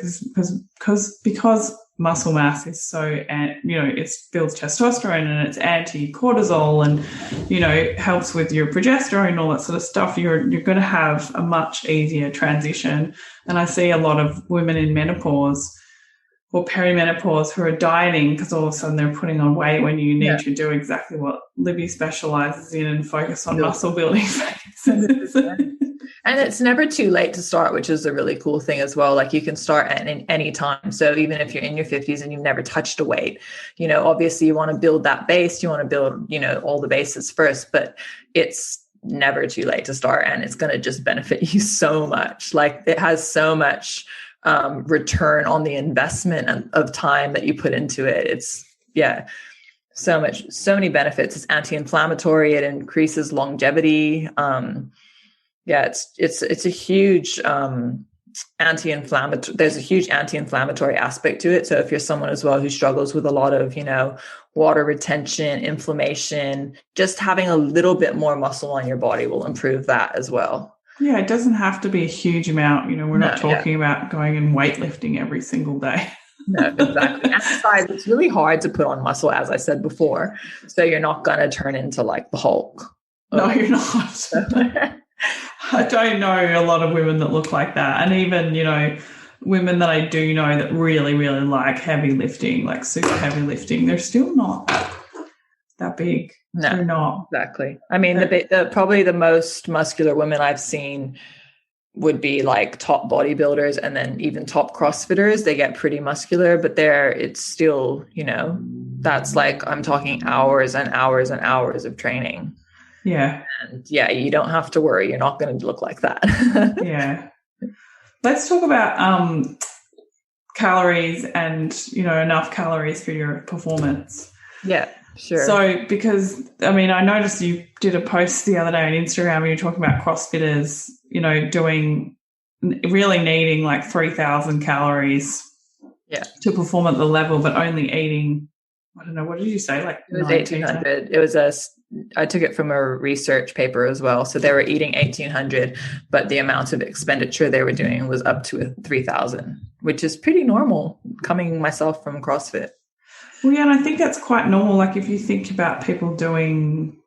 [SPEAKER 2] because muscle mass is so, it builds testosterone and it's anti-cortisol and, helps with your progesterone and all that sort of stuff, you're going to have a much easier transition. And I see a lot of women in menopause or perimenopause who are dieting because all of a sudden they're putting on weight, when you need to do exactly what Libby specializes in and focus on muscle building phases.
[SPEAKER 1] And it's never too late to start, which is a really cool thing as well. Like you can start at any time. So even if you're in your 50s and you've never touched a weight, obviously you want to build that base. You want to build, all the bases first, but it's never too late to start. And it's going to just benefit you so much. Like it has so much return on the investment of time that you put into it. It's, so many benefits. It's anti-inflammatory. It increases longevity. It's a huge anti-inflammatory. There's a huge anti-inflammatory aspect to it. So if you're someone as well who struggles with a lot of, water retention, inflammation, just having a little bit more muscle on your body will improve that as well.
[SPEAKER 2] Yeah, it doesn't have to be a huge amount. We're not talking about going and weightlifting every single day.
[SPEAKER 1] No, exactly. Exercise, it's really hard to put on muscle, as I said before. So you're not going to turn into like the Hulk.
[SPEAKER 2] No, you're not. I don't know a lot of women that look like that. And even, women that I do know that really, really like heavy lifting, like super heavy lifting, they're still not that big.
[SPEAKER 1] No,
[SPEAKER 2] they're not.
[SPEAKER 1] Exactly. I mean, probably the most muscular women I've seen would be like top bodybuilders, and then even top CrossFitters. They get pretty muscular, but it's still, that's like, I'm talking hours and hours and hours of training.
[SPEAKER 2] Yeah.
[SPEAKER 1] And you don't have to worry. You're not going to look like that.
[SPEAKER 2] Yeah. Let's talk about calories and, enough calories for your performance.
[SPEAKER 1] Yeah, sure.
[SPEAKER 2] So, because, I noticed you did a post the other day on Instagram and you're talking about CrossFitters, really needing like 3,000 calories to perform at the level, but only eating, I don't know, what did you say? Like
[SPEAKER 1] it was 1,800. It was I took it from a research paper as well. So they were eating 1,800, but the amount of expenditure they were doing was up to 3,000, which is pretty normal coming myself from CrossFit.
[SPEAKER 2] Well, yeah, and I think that's quite normal. Like if you think about people doing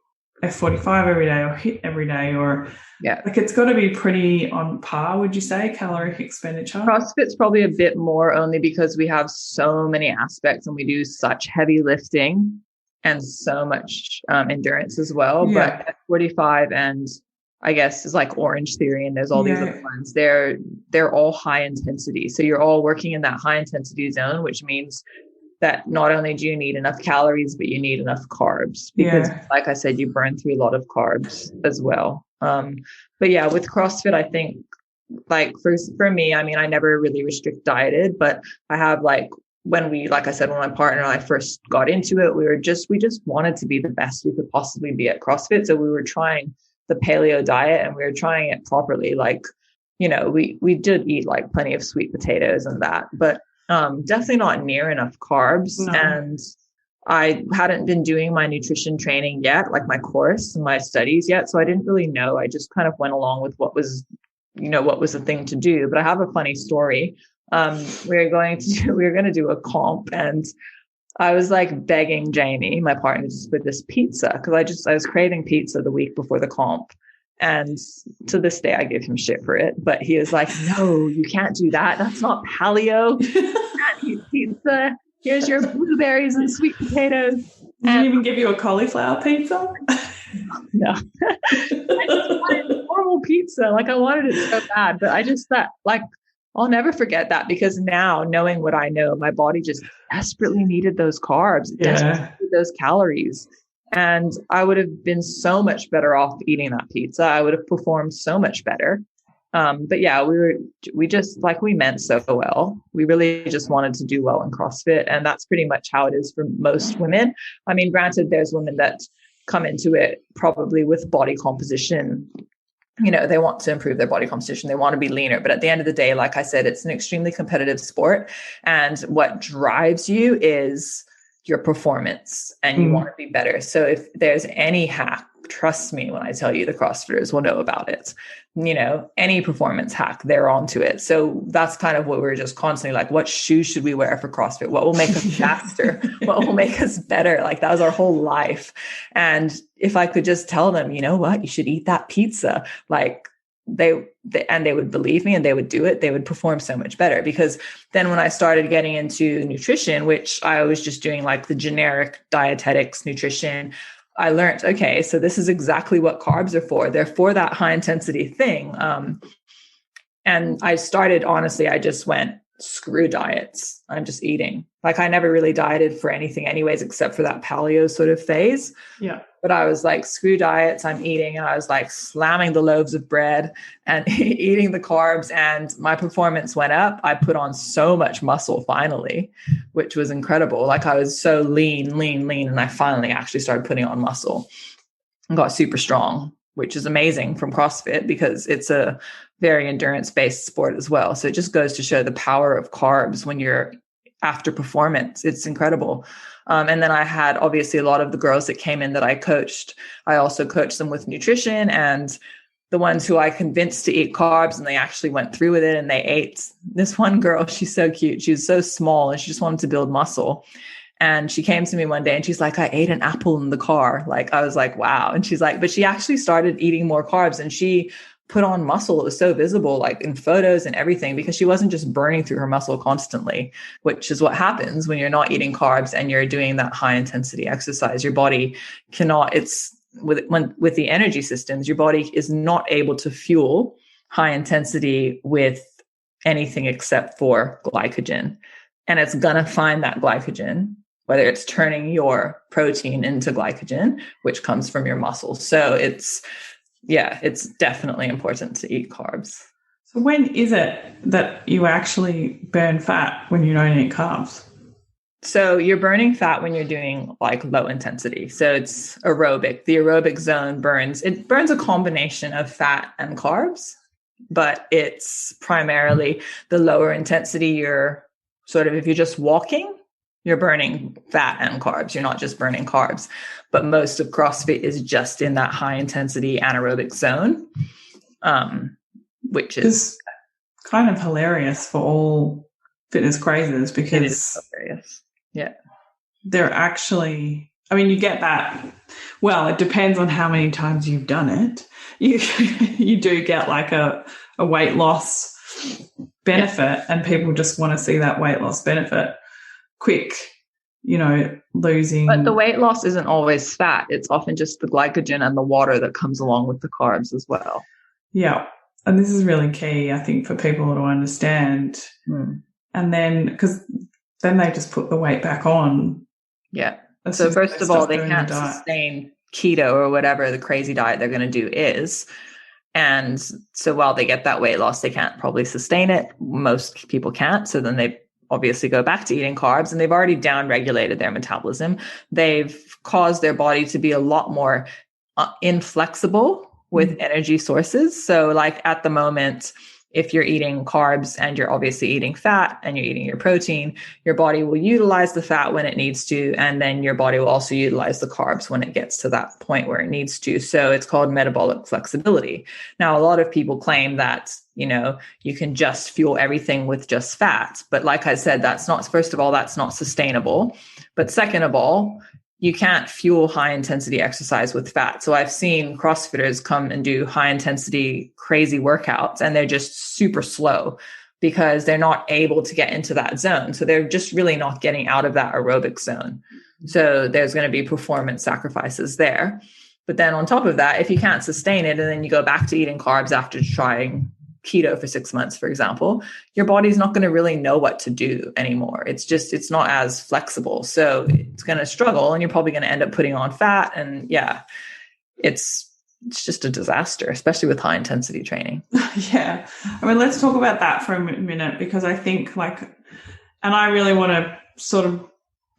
[SPEAKER 2] F45 every day or HIIT every day, or like it's got to be pretty on par, would you say, caloric expenditure?
[SPEAKER 1] CrossFit's probably a bit more, only because we have so many aspects and we do such heavy lifting and so much endurance as well.
[SPEAKER 2] Yeah.
[SPEAKER 1] But F45 and I guess is like Orange Theory, and there's all these other ones. They're all high intensity. So you're all working in that high intensity zone, which means that not only do you need enough calories, but you need enough carbs, because like I said, you burn through a lot of carbs as well. But yeah, with CrossFit, I think like for me, I never really restrict dieted, but I have like, when my partner and I first got into it, we just wanted to be the best we could possibly be at CrossFit. So we were trying the paleo diet, and we were trying it properly. Like, we did eat like plenty of sweet potatoes and that, but definitely not near enough carbs.
[SPEAKER 2] No.
[SPEAKER 1] And I hadn't been doing my nutrition training yet, like my course and my studies yet. So I didn't really know. I just kind of went along with what was the thing to do. But I have a funny story. We were going to do a comp, and I was like begging Jamie, my partner, just for this pizza, because I was craving pizza the week before the comp. And to this day, I give him shit for it. But he was like, no, you can't do that. That's not paleo. You can't eat pizza. Here's your blueberries and sweet potatoes.
[SPEAKER 2] Did he even give you a cauliflower pizza?
[SPEAKER 1] No. I just wanted normal pizza. Like, I wanted it so bad. But I just thought, like, I'll never forget that, because now, knowing what I know, my body just desperately needed those carbs, desperately needed those calories. And I would have been so much better off eating that pizza. I would have performed so much better. But yeah, we meant so well. We really just wanted to do well in CrossFit. And that's pretty much how it is for most women. Granted, there's women that come into it probably with body composition. They want to improve their body composition. They want to be leaner. But at the end of the day, like I said, it's an extremely competitive sport. And what drives you is your performance, and you want to be better. So if there's any hack, trust me when I tell you, the CrossFitters will know about it. Any performance hack, they're onto it. So that's kind of what we're just constantly like, what shoes should we wear for CrossFit? What will make us faster? What will make us better? Like, that was our whole life. And if I could just tell them, you know what, you should eat that pizza, like they would believe me and they would do it, they would perform so much better. Because then when I started getting into nutrition, which I was just doing like the generic dietetics nutrition, I learned, okay, so this is exactly what carbs are for. They're for that high intensity thing. And I started, honestly, I just went, screw diets. I'm just eating. Like I never really dieted for anything anyways, except for that paleo sort of phase.
[SPEAKER 2] Yeah.
[SPEAKER 1] But I was like, screw diets, I'm eating. And I was like slamming the loaves of bread and eating the carbs. And my performance went up. I put on so much muscle finally, which was incredible. Like I was so lean. And I finally actually started putting on muscle and got super strong, which is amazing from CrossFit because it's a very endurance-based sport as well. So it just goes to show the power of carbs when you're after performance. It's incredible. And then I had obviously a lot of the girls that came in that I coached. I also coached them with nutrition, and the ones who I convinced to eat carbs and they actually went through with it and they ate. This one girl, she's so cute. She was so small and she just wanted to build muscle. And she came to me one day and she's like, I ate an apple in the car. Like, I was like, wow. And she's like, but she actually started eating more carbs and she put on muscle. It was so visible, like in photos and everything, because she wasn't just burning through her muscle constantly, which is what happens when you're not eating carbs and you're doing that high intensity exercise. Your body cannot, with the energy systems, your body is not able to fuel high intensity with anything except for glycogen. And it's going to find that glycogen, whether it's turning your protein into glycogen, which comes from your muscles. So it's definitely important to eat carbs.
[SPEAKER 2] So when is it that you actually burn fat when you don't eat carbs?
[SPEAKER 1] So you're burning fat when you're doing like low intensity. So it's aerobic. The aerobic zone burns a combination of fat and carbs, but it's primarily the lower intensity. You're sort of, if you're just walking, you're burning fat and carbs. You're not just burning carbs, but most of CrossFit is just in that high intensity anaerobic zone, which is
[SPEAKER 2] kind of hilarious for all fitness crazers because
[SPEAKER 1] it is hilarious. Yeah.
[SPEAKER 2] They're actually, I mean, you get that. Well, it depends on how many times you've done it. You do get like a weight loss benefit, and people just want to see that weight loss benefit quick, losing.
[SPEAKER 1] But the weight loss isn't always fat. It's often just the glycogen and the water that comes along with the carbs as well. Yeah.
[SPEAKER 2] And this is really key, I think, for people to understand. And then, because then they just put the weight back on.
[SPEAKER 1] Yeah. So first of all, they can't sustain keto or whatever the crazy diet they're going to do is. And so while they get that weight loss, they can't probably sustain it. Most people can't. So then they obviously go back to eating carbs, and they've already down-regulated their metabolism. They've caused their body to be a lot more inflexible with energy sources. So like at the moment, if you're eating carbs and you're obviously eating fat and you're eating your protein, your body will utilize the fat when it needs to. And then your body will also utilize the carbs when it gets to that point where it needs to. So it's called metabolic flexibility. Now, a lot of people claim that, you can just fuel everything with just fat. But like I said, first of all, that's not sustainable. But second of all, you can't fuel high intensity exercise with fat. So I've seen CrossFitters come and do high intensity, crazy workouts, and they're just super slow because they're not able to get into that zone. So they're just really not getting out of that aerobic zone. So there's going to be performance sacrifices there. But then on top of that, if you can't sustain it and then you go back to eating carbs after trying keto for 6 months, for example, your body's not going to really know what to do anymore. It's not as flexible. So it's going to struggle, and you're probably going to end up putting on fat. And it's just a disaster, especially with high intensity training.
[SPEAKER 2] Yeah. I mean, let's talk about that for a minute, because I think and I really want to sort of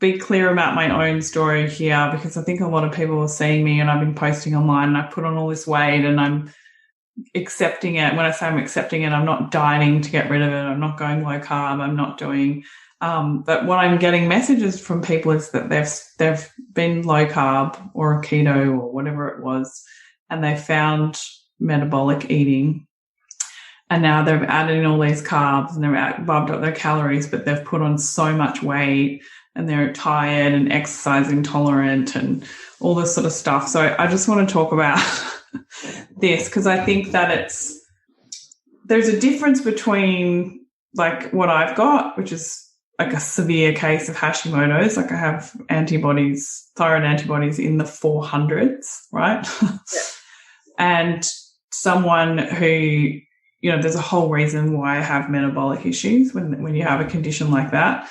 [SPEAKER 2] be clear about my own story here, because I think a lot of people are seeing me, and I've been posting online, and I put on all this weight, and I'm accepting it. When I say I'm accepting it, I'm not dieting to get rid of it. I'm not going low carb. I'm not doing, but what I'm getting messages from people is that they've been low carb or keto or whatever it was, and they found metabolic eating, and now they've added in all these carbs and they've bumped up their calories, but they've put on so much weight and they're tired and exercise intolerant and all this sort of stuff. So I just want to talk about this, because I think that there's a difference between like what I've got, which is like a severe case of Hashimoto's. Like I have thyroid antibodies in the 400s, right?
[SPEAKER 1] Yeah.
[SPEAKER 2] And someone who, there's a whole reason why I have metabolic issues when you have a condition like that,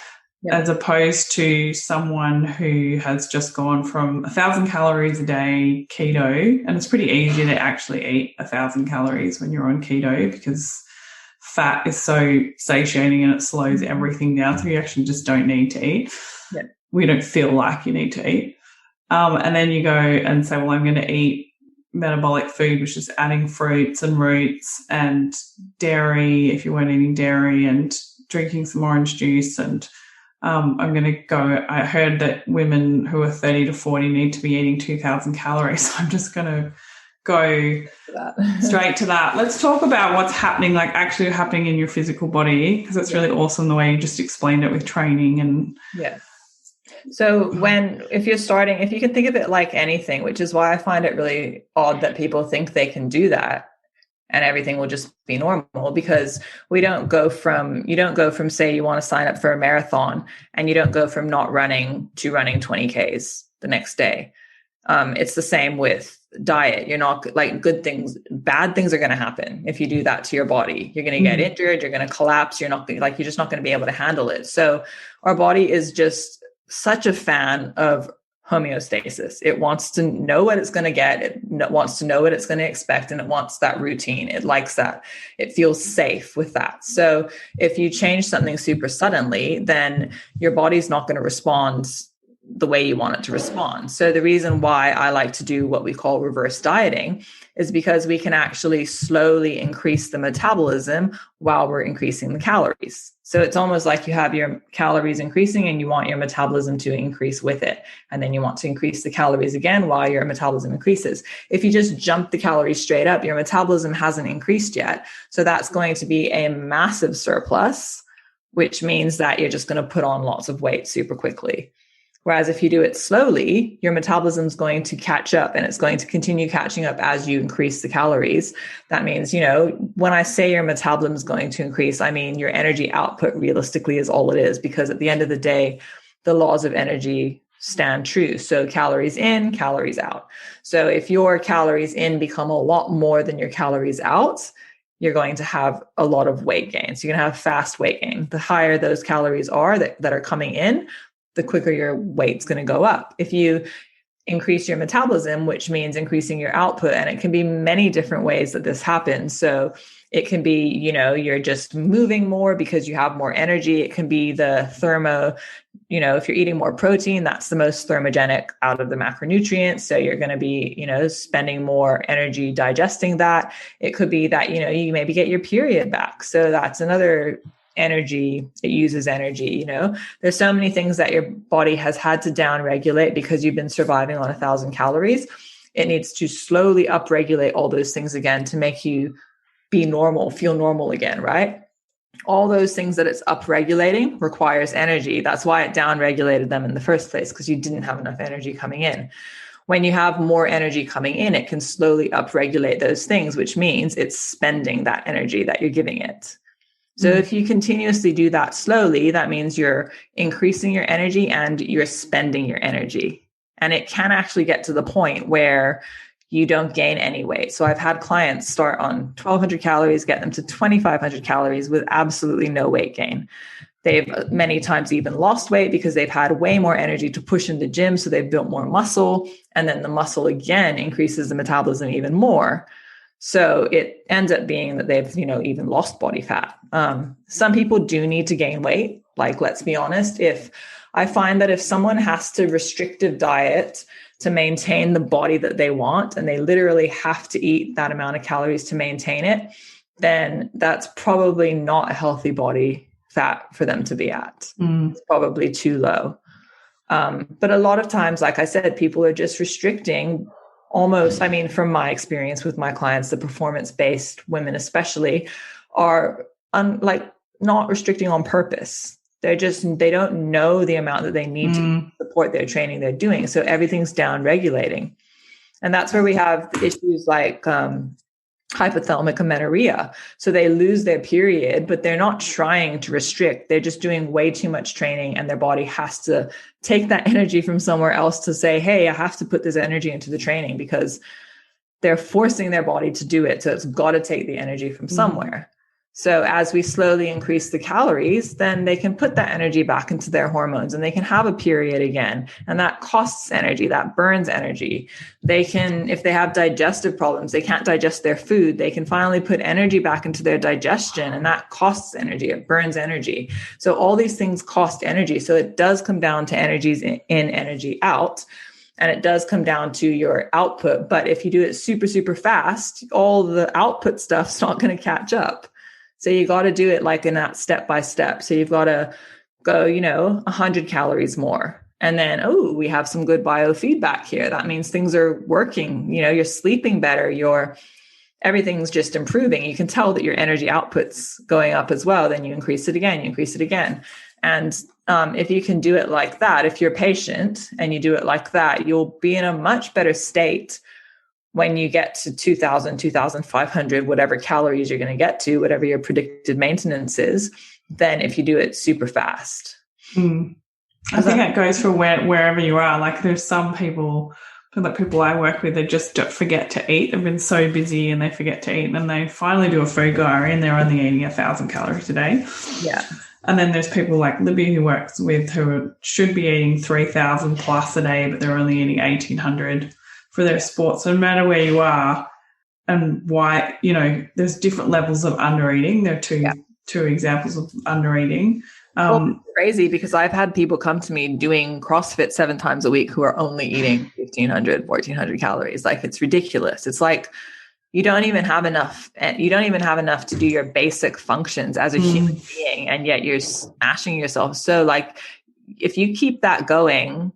[SPEAKER 2] as opposed to someone who has just gone from 1,000 calories a day keto. And it's pretty easy to actually eat 1,000 calories when you're on keto because fat is so satiating and it slows everything down. So you actually just don't need to eat.
[SPEAKER 1] Yeah.
[SPEAKER 2] We don't feel like you need to eat. And then you go and say, well, I'm going to eat metabolic food, which is adding fruits and roots and dairy if you weren't eating dairy, and drinking some orange juice. And I'm going to go, I heard that women who are 30 to 40 need to be eating 2,000 calories. I'm just going to go straight to that. Let's talk about what's happening, like actually happening in your physical body, because it's really awesome the way you just explained it with training. And
[SPEAKER 1] so if you can think of it like anything, which is why I find it really odd that people think they can do that and everything will just be normal, because you don't go from, say you want to sign up for a marathon and you don't go from not running to running 20 Ks the next day. It's the same with diet. You're not like bad things are going to happen. If you do that to your body, you're going to get injured, you're going to collapse. You're just not going to be able to handle it. So our body is just such a fan of homeostasis. It wants to know what it's going to get. It wants to know what it's going to expect. And it wants that routine. It likes that. It feels safe with that. So if you change something super suddenly, then your body's not going to respond the way you want it to respond. So the reason why I like to do what we call reverse dieting is because we can actually slowly increase the metabolism while we're increasing the calories. So it's almost like you have your calories increasing and you want your metabolism to increase with it. And then you want to increase the calories again while your metabolism increases. If you just jump the calories straight up, your metabolism hasn't increased yet. So that's going to be a massive surplus, which means that you're just going to put on lots of weight super quickly. Whereas if you do it slowly, your metabolism is going to catch up, and it's going to continue catching up as you increase the calories. That means, when I say your metabolism is going to increase, I mean your energy output realistically is all it is, because at the end of the day, the laws of energy stand true. So calories in, calories out. So if your calories in become a lot more than your calories out, you're going to have a lot of weight gain. So you're going to have fast weight gain. The higher those calories are that are coming in, the quicker your weight's going to go up. If you increase your metabolism, which means increasing your output, and it can be many different ways that this happens. So it can be, you're just moving more because you have more energy. It can be the if you're eating more protein, that's the most thermogenic out of the macronutrients. So you're going to be, spending more energy digesting that. It could be that, you maybe get your period back. So that's another energy. It uses energy. There's so many things that your body has had to down regulate because you've been surviving on 1,000 calories. It needs to slowly upregulate all those things again to make you be normal, feel normal again, right? All those things that it's upregulating requires energy. That's why it downregulated them in the first place, because you didn't have enough energy coming in. When you have more energy coming in, it can slowly upregulate those things, which means it's spending that energy that you're giving it. So if you continuously do that slowly, that means you're increasing your energy and you're spending your energy. And it can actually get to the point where you don't gain any weight. So I've had clients start on 1,200 calories, get them to 2,500 calories with absolutely no weight gain. They've many times even lost weight because they've had way more energy to push in the gym. So they've built more muscle, and then the muscle again increases the metabolism even more. So it ends up being that they've, even lost body fat. Some people do need to gain weight. Like, let's be honest, if I find that if someone has to restrictive diet to maintain the body that they want, and they literally have to eat that amount of calories to maintain it, then that's probably not a healthy body fat for them to be at. It's probably too low. But a lot of times, like I said, people are just restricting almost, from my experience with my clients, the performance-based women especially are not restricting on purpose. They don't know the amount that they need to support their training they're doing. So everything's down regulating. And that's where we have issues like hypothalamic amenorrhea. So they lose their period, but they're not trying to restrict. They're just doing way too much training, and their body has to take that energy from somewhere else to say, hey, I have to put this energy into the training, because they're forcing their body to do it. So it's got to take the energy from somewhere. So as we slowly increase the calories, then they can put that energy back into their hormones, and they can have a period again. And that costs energy, that burns energy. They can, if they have digestive problems, they can't digest their food, they can finally put energy back into their digestion, and that costs energy, it burns energy. So all these things cost energy. So it does come down to energies in, energy out. And it does come down to your output. But if you do it super, super fast, all the output stuff's not going to catch up. So you got to do it like in that step by step. So you've got to go, 100 calories more. And then, we have some good biofeedback here. That means things are working. You're sleeping better. Everything's just improving. You can tell that your energy output's going up as well. Then you increase it again. And if you can do it like that, if you're patient and you do it like that, you'll be in a much better state when you get to 2,000, 2,500, whatever calories you're going to get to, whatever your predicted maintenance is, than if you do it super fast.
[SPEAKER 2] I think that goes for wherever you are. Like there's some people, like people I work with, they just don't forget to eat. They've been so busy and they forget to eat. And then they finally do a food diary and they're only eating 1,000 calories a day. Yeah. And then there's people like Libby who works with who should be eating 3,000 plus a day, but they're only eating 1,800 for their sports. So no matter where you are and why, there's different levels of undereating. There are two examples of undereating.
[SPEAKER 1] It's crazy because I've had people come to me doing CrossFit 7 times a week who are only eating 1,500, 1,400 calories. Like it's ridiculous. It's like you don't even have enough to do your basic functions as a human being, and yet you're smashing yourself. So like if you keep that going,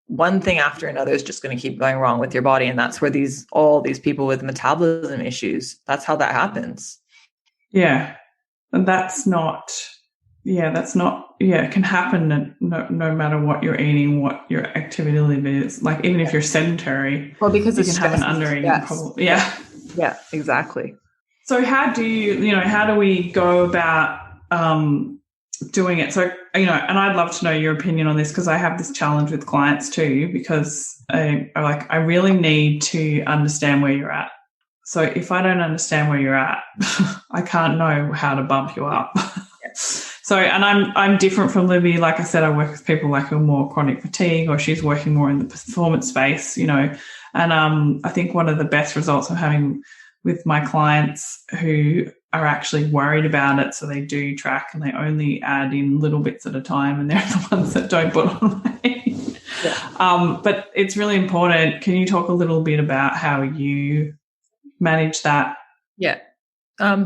[SPEAKER 1] one thing after another is just going to keep going wrong with your body. And that's where all these people with metabolism issues, that's how that happens.
[SPEAKER 2] Yeah. And it can happen no matter what you're eating, what your activity level is. Like even if you're sedentary,
[SPEAKER 1] because
[SPEAKER 2] you can have an undereating problem. Yeah.
[SPEAKER 1] Yeah, exactly.
[SPEAKER 2] So how do we go about doing it? So, and I'd love to know your opinion on this, because I have this challenge with clients too, because I really need to understand where you're at. So if I don't understand where you're at, I can't know how to bump you up. So, and I'm different from Libby. Like I said, I work with people like who are more chronic fatigue, or she's working more in the performance space, and I think one of the best results I'm having with my clients who are actually worried about it, so they do track and they only add in little bits at a time, and they're the ones that don't put on weight. Yeah. But it's really important. Can you talk a little bit about how you manage that?
[SPEAKER 1] Yeah.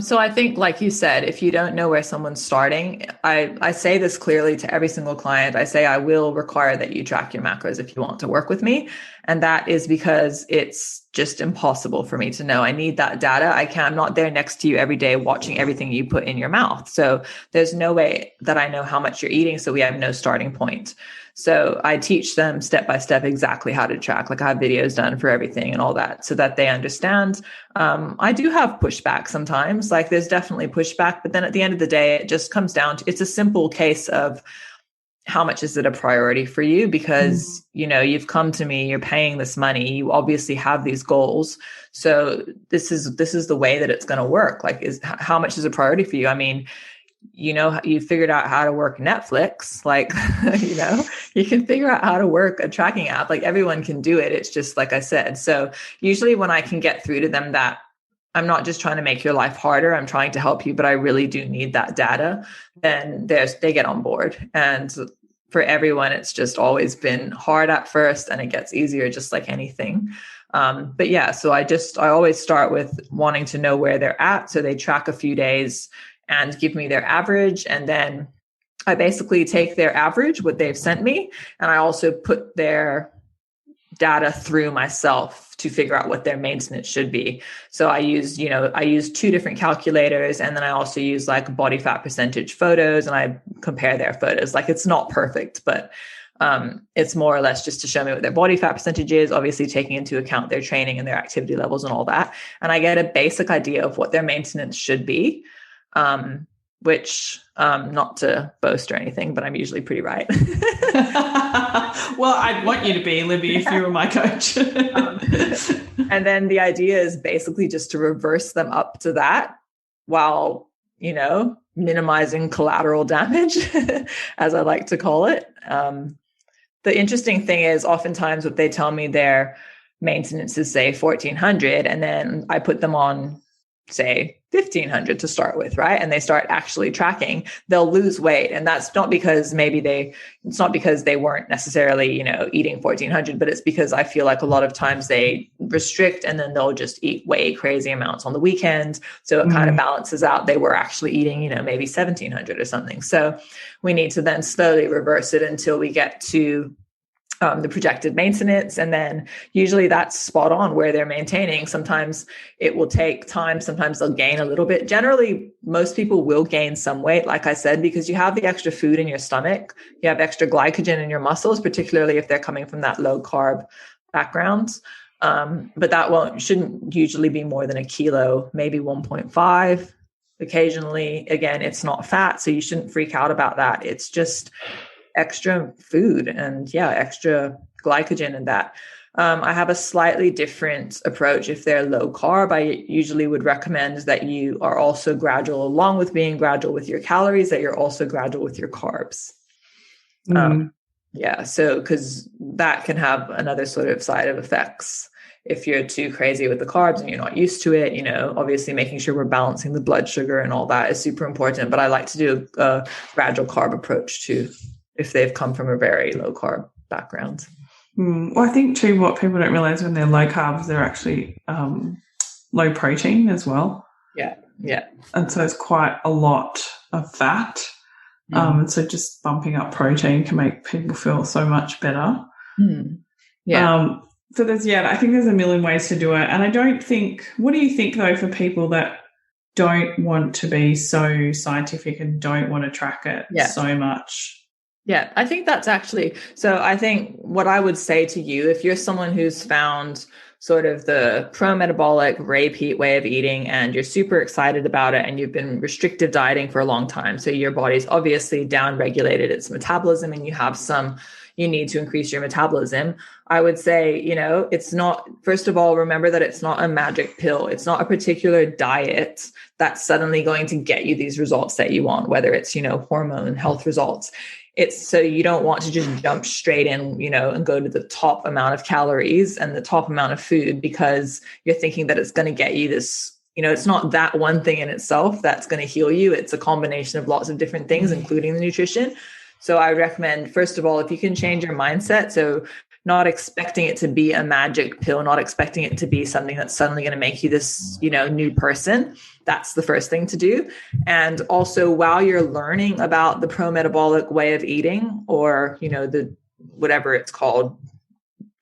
[SPEAKER 1] So I think, like you said, if you don't know where someone's starting, I say this clearly to every single client. I say, I will require that you track your macros if you want to work with me. And that is because it's just impossible for me to know. I need that data. I'm not there next to you every day watching everything you put in your mouth. So there's no way that I know how much you're eating. So we have no starting point. So I teach them step by step exactly how to track. Like I have videos done for everything and all that, so that they understand. I do have pushback sometimes. Like there's definitely pushback, but then at the end of the day, it just comes down to, it's a simple case of how much is it a priority for you? Because, you've come to me, you're paying this money, you obviously have these goals. So this is the way that it's going to work. Like how much is a priority for you? I mean, you figured out how to work Netflix, like, you can figure out how to work a tracking app. Like everyone can do it. It's just, like I said. So usually when I can get through to them that I'm not just trying to make your life harder, I'm trying to help you, but I really do need that data, then they get on board. And for everyone, it's just always been hard at first, and it gets easier, just like anything. But yeah, so I always start with wanting to know where they're at. So they track a few days and give me their average. And then I basically take their average, what they've sent me, and I also put their data through myself to figure out what their maintenance should be. So I use 2 different calculators, and then I also use like body fat percentage photos, and I compare their photos. Like it's not perfect, but It's more or less just to show me what their body fat percentage is, obviously taking into account their training and their activity levels and all that. And I get a basic idea of what their maintenance should be, which not to boast or anything, but I'm usually pretty right.
[SPEAKER 2] Well, I'd want you to be, Libby, if you were my coach.
[SPEAKER 1] And then the idea is basically just to reverse them up to that while, minimizing collateral damage, as I like to call it. The interesting thing is oftentimes what they tell me their maintenance is, say, 1,400, and then I put them on, say, 1,500 to start with, right? And they start actually tracking, they'll lose weight. And that's not because it's not because they weren't necessarily, eating 1,400, but it's because I feel like a lot of times they restrict and then they'll just eat way crazy amounts on the weekend. So it kind of balances out. They were actually eating, maybe 1,700 or something. So we need to then slowly reverse it until we get to the projected maintenance. And then usually that's spot on where they're maintaining. Sometimes it will take time. Sometimes they'll gain a little bit. Generally, most people will gain some weight, like I said, because you have the extra food in your stomach. You have extra glycogen in your muscles, particularly if they're coming from that low carb background. But that shouldn't usually be more than a kilo, maybe 1.5. Occasionally, again, it's not fat, so you shouldn't freak out about that. It's just extra food and extra glycogen in that. I have a slightly different approach. If they're low carb, I usually would recommend that you are also gradual, along with being gradual with your calories, that you're also gradual with your carbs. So because that can have another sort of side of effects. If you're too crazy with the carbs and you're not used to it, obviously making sure we're balancing the blood sugar and all that is super important. But I like to do a gradual carb approach too, if they've come from a very low carb background.
[SPEAKER 2] Well, I think too, what people don't realize when they're low carbs, they're actually low protein as well.
[SPEAKER 1] Yeah.
[SPEAKER 2] And so it's quite a lot of fat. And so just bumping up protein can make people feel so much better. So I think there's a million ways to do it. And what do you think though for people that don't want to be so scientific and don't want to track it so much?
[SPEAKER 1] Yeah, I think that's actually, so I think what I would say to you, if you're someone who's found sort of the pro-metabolic repeat way of eating and you're super excited about it and you've been restrictive dieting for a long time, so your body's obviously down-regulated its metabolism and you need to increase your metabolism, I would say, it's not, first of all, remember that it's not a magic pill. It's not a particular diet that's suddenly going to get you these results that you want, whether it's, hormone health results. It's so you don't want to just jump straight in, and go to the top amount of calories and the top amount of food because you're thinking that it's going to get you this, it's not that one thing in itself that's going to heal you. It's a combination of lots of different things, including the nutrition. So I recommend, first of all, if you can change your mindset, so not expecting it to be a magic pill, not expecting it to be something that's suddenly going to make you this, new person. That's the first thing to do. And also while you're learning about the pro-metabolic way of eating or, the, whatever it's called,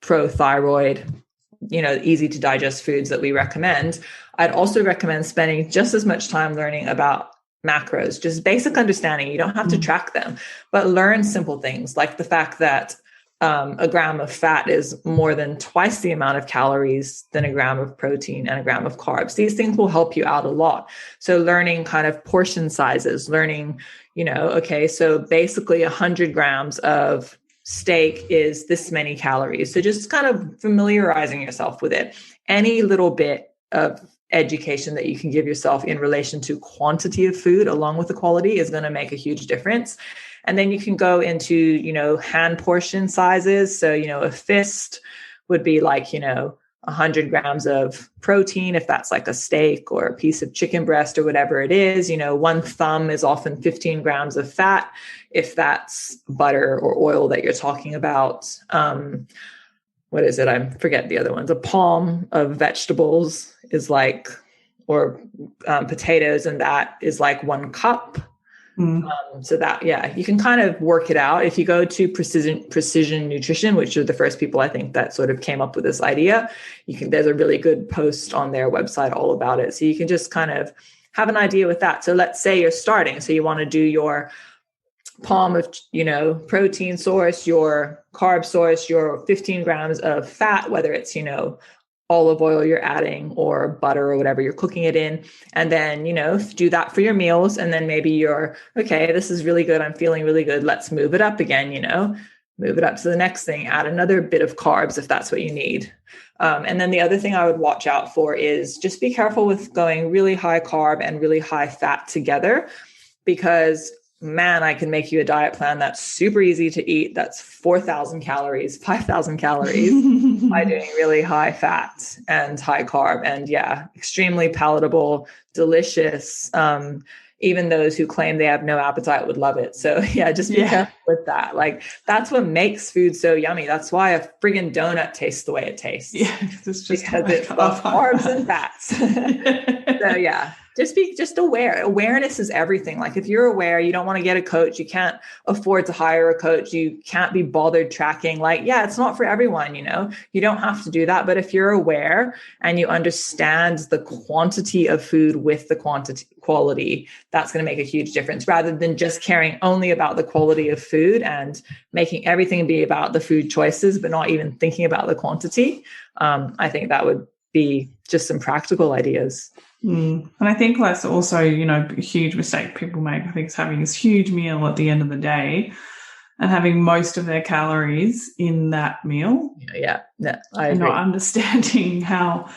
[SPEAKER 1] pro-thyroid, easy to digest foods that we recommend, I'd also recommend spending just as much time learning about macros, just basic understanding. You don't have to track them, but learn simple things like the fact that a gram of fat is more than twice the amount of calories than a gram of protein and a gram of carbs. These things will help you out a lot. So learning kind of portion sizes, learning, okay, so basically 100 grams of steak is this many calories. So just kind of familiarizing yourself with it. Any little bit of education that you can give yourself in relation to quantity of food along with the quality is going to make a huge difference. And then you can go into, hand portion sizes. So, a fist would be like, 100 grams of protein, if that's like a steak or a piece of chicken breast or whatever it is. One thumb is often 15 grams of fat, if that's butter or oil that you're talking about. What is it? I forget the other ones. A palm of vegetables is like, or potatoes, and that is like 1 cup. So that, you can kind of work it out. If you go to Precision Nutrition, which are the first people I think that sort of came up with this idea, there's a really good post on their website all about it. So you can just kind of have an idea with that. So let's say you're starting, so you want to do your palm of, protein source, your carb source, your 15 grams of fat, whether it's, olive oil you're adding or butter or whatever you're cooking it in. And then, do that for your meals. And then maybe you're, okay, this is really good. I'm feeling really good. Let's move it up again, move it up to the next thing, add another bit of carbs if that's what you need. And then the other thing I would watch out for is just be careful with going really high carb and really high fat together, because man, I can make you a diet plan that's super easy to eat. That's 4,000 calories, 5,000 calories by doing really high fat and high carb. And yeah, extremely palatable, delicious. Even those who claim they have no appetite would love it. So yeah, just be careful with that. Like, that's what makes food so yummy. That's why a friggin' donut tastes the way it tastes.
[SPEAKER 2] Yeah, it's just
[SPEAKER 1] because it's carbs and fats. So yeah, just aware. Awareness is everything. Like, if you're aware, you don't want to get a coach, you can't afford to hire a coach, you can't be bothered tracking. Like, yeah, it's not for everyone, you don't have to do that. But if you're aware and you understand the quantity of food with the quality, that's going to make a huge difference, rather than just caring only about the quality of food and making everything be about the food choices, but not even thinking about the quantity. I think that would be just some practical ideas.
[SPEAKER 2] And I think that's also, a huge mistake people make. I think it's having this huge meal at the end of the day and having most of their calories in that meal.
[SPEAKER 1] Yeah, I agree.
[SPEAKER 2] And not understanding how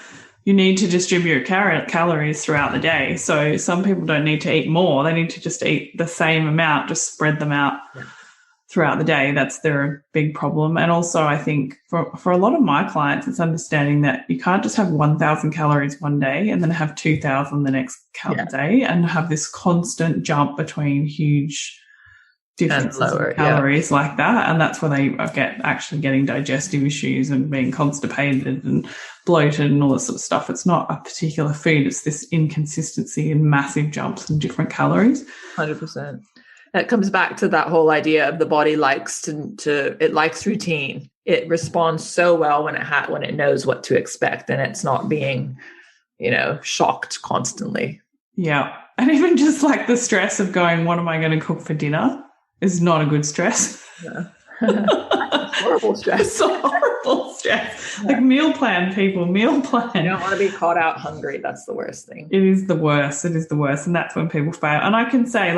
[SPEAKER 2] you need to distribute calories throughout the day. So some people don't need to eat more. They need to just eat the same amount, just spread them out throughout the day. That's their big problem. And also, I think for a lot of my clients, it's understanding that you can't just have 1,000 calories one day and then have 2,000 the next day and have this constant jump between huge differences in calories like that. And that's where they actually getting digestive issues and being constipated and bloated and all this sort of stuff. It's not a particular food. It's this inconsistency and massive jumps in different calories.
[SPEAKER 1] 100%. That comes back to that whole idea of the body likes it likes routine. It responds so well when it knows what to expect, and it's not being, shocked constantly.
[SPEAKER 2] Yeah. And even just like the stress of going, what am I going to cook for dinner is not a good stress.
[SPEAKER 1] Yeah. Horrible stress.
[SPEAKER 2] It's a horrible stress. Yeah. Like meal plan. You don't want
[SPEAKER 1] to be caught out hungry. That's the worst thing.
[SPEAKER 2] It is the worst. And that's when people fail. And I can say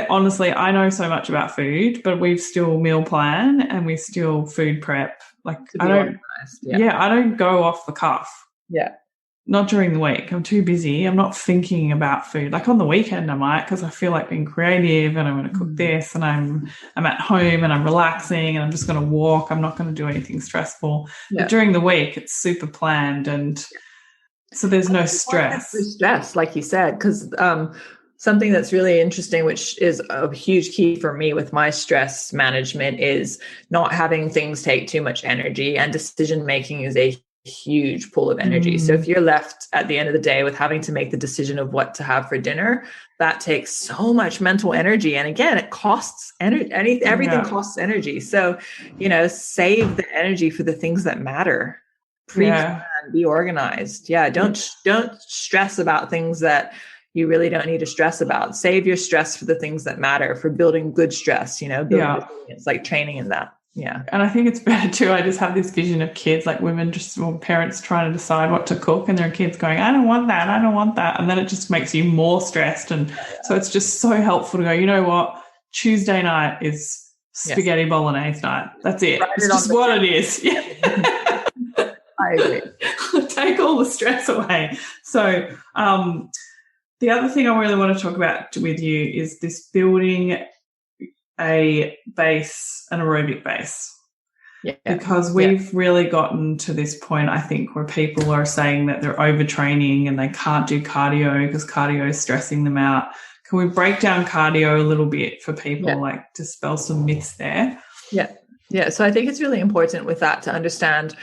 [SPEAKER 2] honestly, I know so much about food, but we've still meal plan and we still food prep. Like, I don't go off the cuff.
[SPEAKER 1] Yeah.
[SPEAKER 2] Not during the week. I'm too busy. I'm not thinking about food. Like on the weekend I might, because I feel like being creative and I'm going to cook this and I'm at home and I'm relaxing and I'm just going to walk. I'm not going to do anything stressful. Yeah. But during the week it's super planned, and so there's no stress.
[SPEAKER 1] Stress, like you said, because something that's really interesting, which is a huge key for me with my stress management, is not having things take too much energy, and decision making is a huge pool of energy. So if you're left at the end of the day with having to make the decision of what to have for dinner, that takes so much mental energy. And again, it costs energy. Everything costs energy. So, save the energy for the things that matter. Pre-plan, be organized. Yeah. Don't stress about things that you really don't need to stress about. Save your stress for the things that matter, for building good stress, It's like training in that. Yeah.
[SPEAKER 2] And I think it's better too. I just have this vision of kids, like parents trying to decide what to cook, and there are kids going, I don't want that. And then it just makes you more stressed. And so it's just so helpful to go, you know what? Tuesday night is spaghetti bolognese night. That's it. It's just what it is. Yeah.
[SPEAKER 1] I agree.
[SPEAKER 2] Take all the stress away. So the other thing I really want to talk about with you is this building an aerobic base. Yeah. Because we've really gotten to this point, I think, where people are saying that they're overtraining and they can't do cardio because cardio is stressing them out. Can we break down cardio a little bit for people, like dispel some myths there?
[SPEAKER 1] Yeah. Yeah. So I think it's really important with that to understand,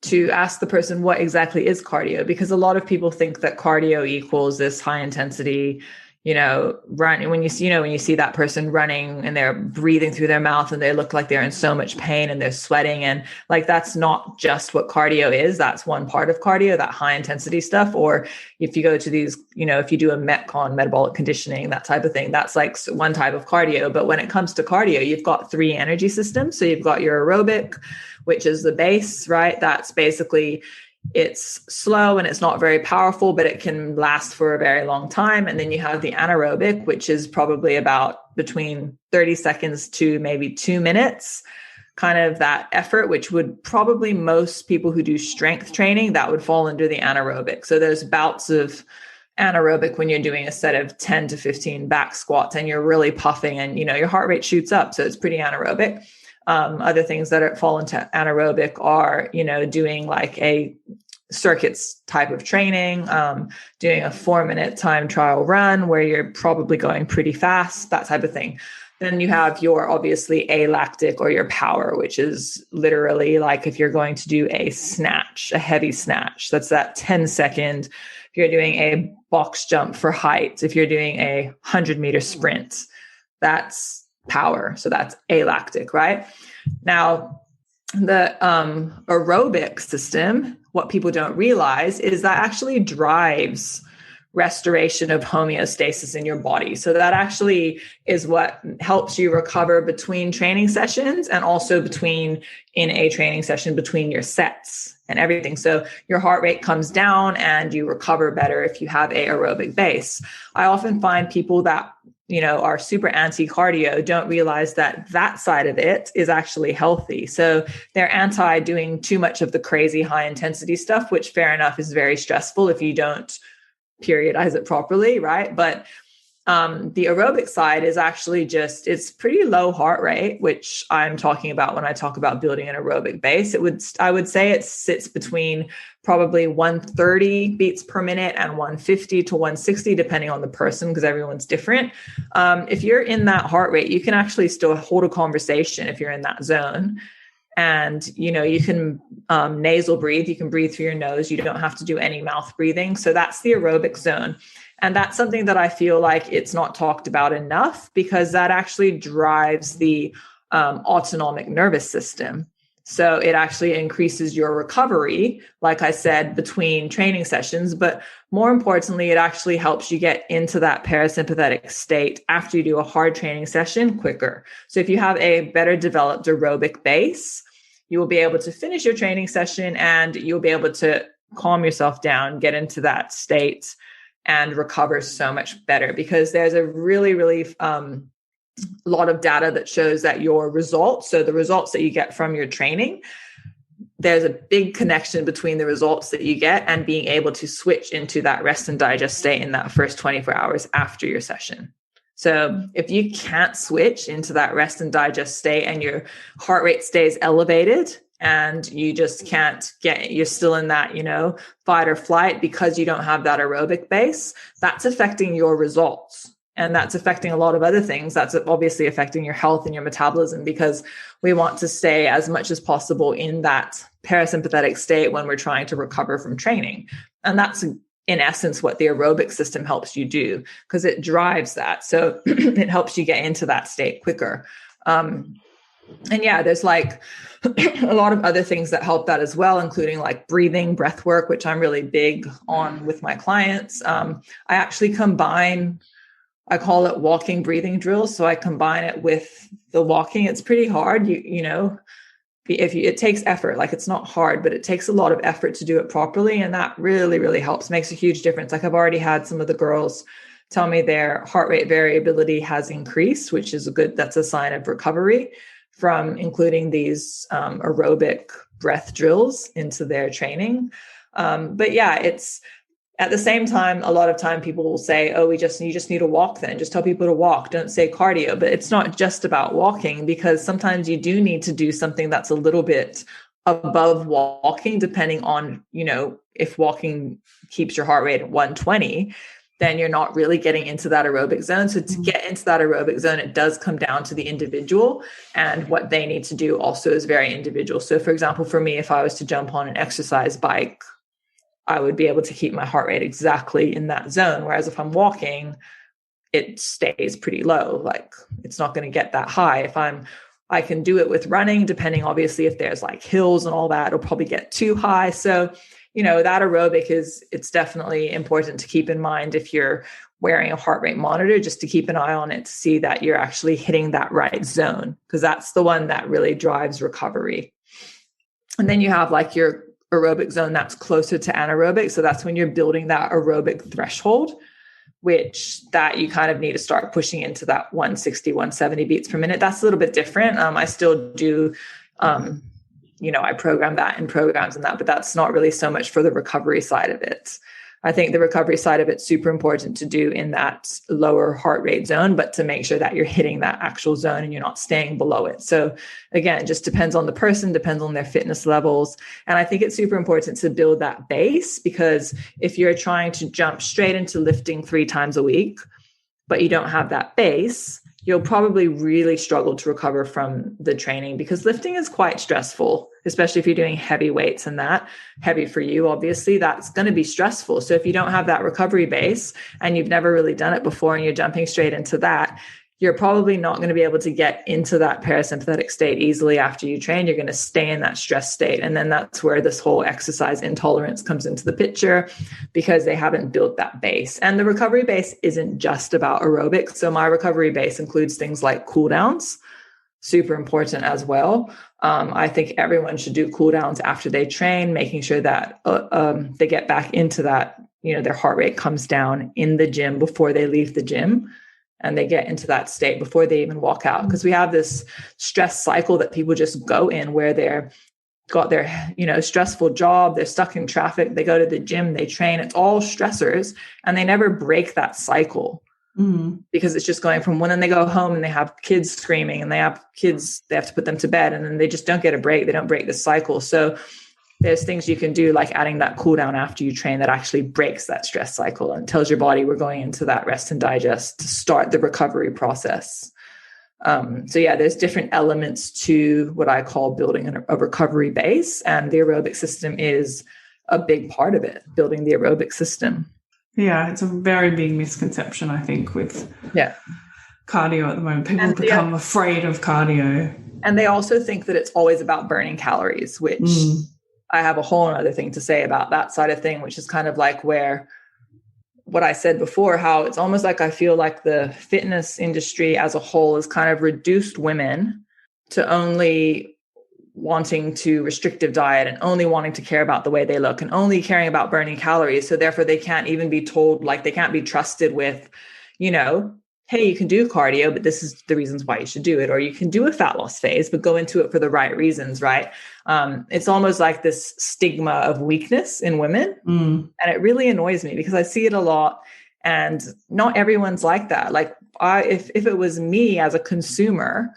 [SPEAKER 1] to ask the person what exactly is cardio, because a lot of people think that cardio equals this high intensity, running, when you see that person running and they're breathing through their mouth and they look like they're in so much pain and they're sweating, and like, that's not just what cardio is. That's one part of cardio, that high intensity stuff. Or if you go to these, if you do a Metcon, metabolic conditioning, that type of thing, that's like one type of cardio. But when it comes to cardio, you've got 3 energy systems. So you've got your aerobic, which is the base, right? That's basically, it's slow and it's not very powerful, but it can last for a very long time. And then you have the anaerobic, which is probably about between 30 seconds to maybe 2 minutes, kind of that effort, which would probably, most people who do strength training, that would fall under the anaerobic. So there's bouts of anaerobic when you're doing a set of 10 to 15 back squats and you're really puffing and, your heart rate shoots up. So it's pretty anaerobic. Other things that fall into anaerobic are, doing like a circuits type of training, doing a 4-minute time trial run where you're probably going pretty fast, that type of thing. Then you have your obviously alactic or your power, which is literally like if you're going to do a snatch, a heavy snatch, that's that 10-second. If you're doing a box jump for height, if you're doing a 100-meter sprint, that's power. So that's alactic, right? Now, the aerobic system, what people don't realize is that actually drives restoration of homeostasis in your body. So that actually is what helps you recover between training sessions and also in a training session between your sets and everything. So your heart rate comes down and you recover better if you have a aerobic base. I often find people that are super anti-cardio don't realize that side of it is actually healthy. So they're anti doing too much of the crazy high intensity stuff, which fair enough is very stressful if you don't periodize it properly, right? But the aerobic side is actually it's pretty low heart rate, which I'm talking about when I talk about building an aerobic base. I would say it sits between probably 130 beats per minute and 150 to 160, depending on the person, because everyone's different. If you're in that heart rate, you can actually still hold a conversation if you're in that zone. And, you can nasal breathe, you can breathe through your nose. You don't have to do any mouth breathing. So that's the aerobic zone. And that's something that I feel like it's not talked about enough, because that actually drives the autonomic nervous system. So it actually increases your recovery, like I said, between training sessions. But more importantly, it actually helps you get into that parasympathetic state after you do a hard training session quicker. So if you have a better developed aerobic base, you will be able to finish your training session and you'll be able to calm yourself down, get into that state and recover so much better, because there's a really, really lot of data that shows that your results, so the results that you get from your training, there's a big connection between the results that you get and being able to switch into that rest and digest state in that first 24 hours after your session. So if you can't switch into that rest and digest state and your heart rate stays elevated and you just can't you're still in that, fight or flight because you don't have that aerobic base, that's affecting your results. And that's affecting a lot of other things. That's obviously affecting your health and your metabolism, because we want to stay as much as possible in that parasympathetic state when we're trying to recover from training. And that's in essence what the aerobic system helps you do, because it drives that. So it helps you get into that state quicker. And yeah, there's like a lot of other things that help that as well, including like breathing, breath work, which I'm really big on with my clients. I actually I call it walking breathing drills. So I combine it with the walking. It's pretty hard. It takes effort, like it's not hard, but it takes a lot of effort to do it properly. And that really, really helps, makes a huge difference. Like I've already had some of the girls tell me their heart rate variability has increased, which is that's a sign of recovery from including these aerobic breath drills into their training. But yeah, it's, at the same time, a lot of time people will say, oh, you just need to walk then. Just tell people to walk. Don't say cardio. But it's not just about walking, because sometimes you do need to do something that's a little bit above walking, depending on, if walking keeps your heart rate at 120, then you're not really getting into that aerobic zone. So to get into that aerobic zone, it does come down to the individual, and what they need to do also is very individual. So for example, for me, if I was to jump on an exercise bike, I would be able to keep my heart rate exactly in that zone. Whereas if I'm walking, it stays pretty low. Like it's not going to get that high. I can do it with running, depending obviously if there's like hills and all that, it'll probably get too high. So, that aerobic it's definitely important to keep in mind if you're wearing a heart rate monitor, just to keep an eye on it to see that you're actually hitting that right zone, because that's the one that really drives recovery. And then you have like your aerobic zone that's closer to anaerobic. So that's when you're building that aerobic threshold, which that you kind of need to start pushing into that 160, 170 beats per minute. That's a little bit different. I still do, I program that in programs and that, but that's not really so much for the recovery side of it. I think the recovery side of it's super important to do in that lower heart rate zone, but to make sure that you're hitting that actual zone and you're not staying below it. So again, it just depends on the person, depends on their fitness levels. And I think it's super important to build that base, because if you're trying to jump straight into lifting 3 times a week, but you don't have that base, you'll probably really struggle to recover from the training, because lifting is quite stressful, especially if you're doing heavy weights and that heavy for you, obviously that's going to be stressful. So if you don't have that recovery base and you've never really done it before and you're jumping straight into that, you're probably not going to be able to get into that parasympathetic state easily after you train. You're going to stay in that stress state. And then that's where this whole exercise intolerance comes into the picture, because they haven't built that base. And the recovery base isn't just about aerobic. So my recovery base includes things like cool downs, super important as well. I think everyone should do cool downs after they train, making sure that they get back into that, their heart rate comes down in the gym before they leave the gym. And they get into that state before they even walk out. Because we have this stress cycle that people just go in, where they're got their, stressful job, they're stuck in traffic, they go to the gym, they train, it's all stressors, and they never break that cycle. Because it's just going from when, then they go home and they have kids screaming and they have kids, they have to put them to bed, and then they just don't get a break. They don't break the cycle. So there's things you can do, like adding that cool down after you train, that actually breaks that stress cycle and tells your body we're going into that rest and digest to start the recovery process. So yeah, there's different elements to what I call building a recovery base, and the aerobic system is a big part of it, building the aerobic system.
[SPEAKER 2] Yeah, it's a very big misconception, I think, with cardio at the moment. People become afraid of cardio.
[SPEAKER 1] And they also think that it's always about burning calories, which I have a whole other thing to say about that side of thing, which is kind of like where what I said before, how it's almost like I feel like the fitness industry as a whole has kind of reduced women to only wanting to restrictive diet and only wanting to care about the way they look and only caring about burning calories. So therefore they can't even be told, like they can't be trusted with, hey, you can do cardio, but this is the reasons why you should do it. Or you can do a fat loss phase, but go into it for the right reasons, right? It's almost like this stigma of weakness in women. And it really annoys me, because I see it a lot, and not everyone's like that. Like if it was me as a consumer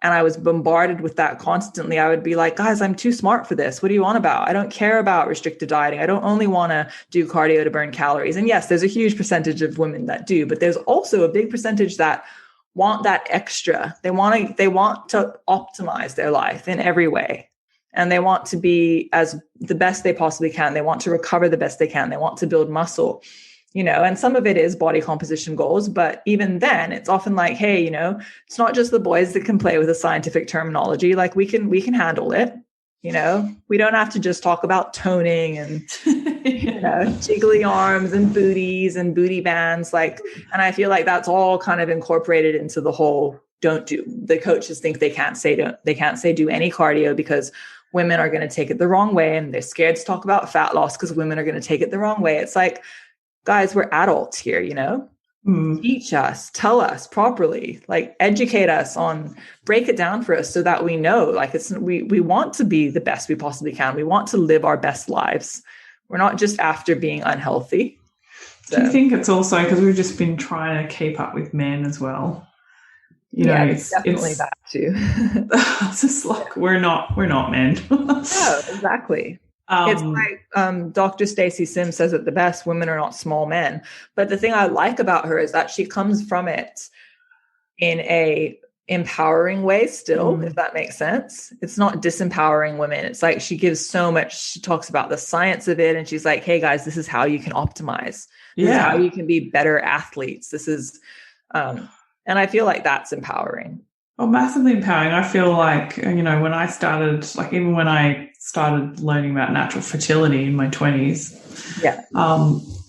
[SPEAKER 1] and I was bombarded with that constantly, I would be like, guys, I'm too smart for this. What do you want about? I don't care about restrictive dieting. I don't only want to do cardio to burn calories. And yes, there's a huge percentage of women that do, but there's also a big percentage that want that extra. They want to optimize their life in every way. And they want to be as the best they possibly can. They want to recover the best they can. They want to build muscle. And some of it is body composition goals, but even then it's often like, hey, it's not just the boys that can play with the scientific terminology. Like we can handle it. We don't have to just talk about toning and, jiggly arms and booties and booty bands. And I feel like that's all kind of incorporated into the whole, the coaches think they can't say do any cardio because women are going to take it the wrong way. And they're scared to talk about fat loss because women are going to take it the wrong way. It's like, guys, we're adults here, teach us, tell us properly, educate us break it down for us so that we know, we want to be the best we possibly can. We want to live our best lives. We're not just after being unhealthy. So.
[SPEAKER 2] Do you think it's also because we've just been trying to keep up with men as well?
[SPEAKER 1] It's definitely that too.
[SPEAKER 2] It's just like we're not men.
[SPEAKER 1] No, exactly. It's like Dr. Stacey Sims says it the best, women are not small men. But the thing I like about her is that she comes from it in a empowering way still, if that makes sense. It's not disempowering women. It's like she gives so much. She talks about the science of it, and she's like, hey guys, this is how you can optimize. This is how you can be better athletes. This is And I feel like that's empowering.
[SPEAKER 2] Oh, massively empowering. I feel like, when I started, like even when I started learning about natural fertility in my 20s,
[SPEAKER 1] Yeah.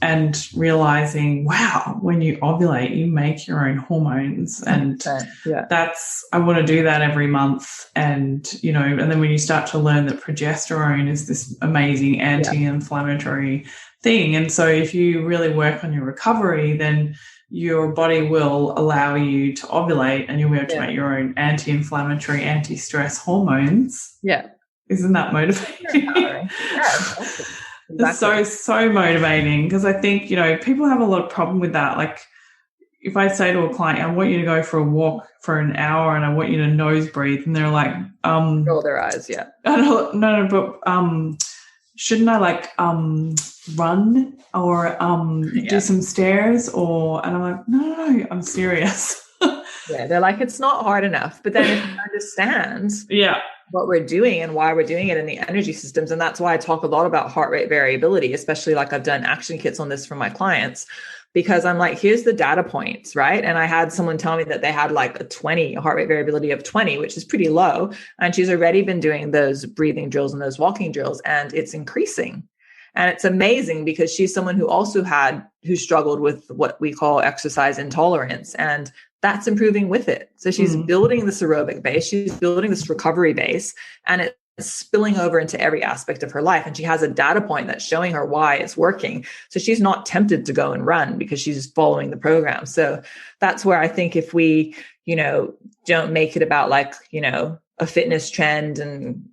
[SPEAKER 2] And realizing, wow, when you ovulate, you make your own hormones. And
[SPEAKER 1] 100%. Yeah.
[SPEAKER 2] I want to do that every month. And, and then when you start to learn that progesterone is this amazing anti-inflammatory thing. And so if you really work on your recovery, then your body will allow you to ovulate and you'll be able to make your own anti-inflammatory, anti-stress hormones.
[SPEAKER 1] Yeah.
[SPEAKER 2] Isn't that motivating?
[SPEAKER 1] Yeah, exactly.
[SPEAKER 2] It's so motivating, because I think, people have a lot of problem with that. Like if I say to a client, I want you to go for a walk for an hour and I want you to nose breathe, and they're like,
[SPEAKER 1] roll their eyes. Yeah.
[SPEAKER 2] No, but shouldn't I run or do some stairs and I'm like, no, I'm serious.
[SPEAKER 1] Yeah. They're like, it's not hard enough. But then if you understand what we're doing and why we're doing it in the energy systems. And that's why I talk a lot about heart rate variability, especially like I've done action kits on this for my clients, because I'm like, here's the data points, right? And I had someone tell me that they had like a heart rate variability of 20, which is pretty low. And she's already been doing those breathing drills and those walking drills, and it's increasing. And it's amazing because she's someone who struggled with what we call exercise intolerance, and that's improving with it. So she's building this aerobic base, she's building this recovery base, and it's spilling over into every aspect of her life. And she has a data point that's showing her why it's working. So she's not tempted to go and run because she's following the program. So that's where I think if we, don't make it about like, a fitness trend and,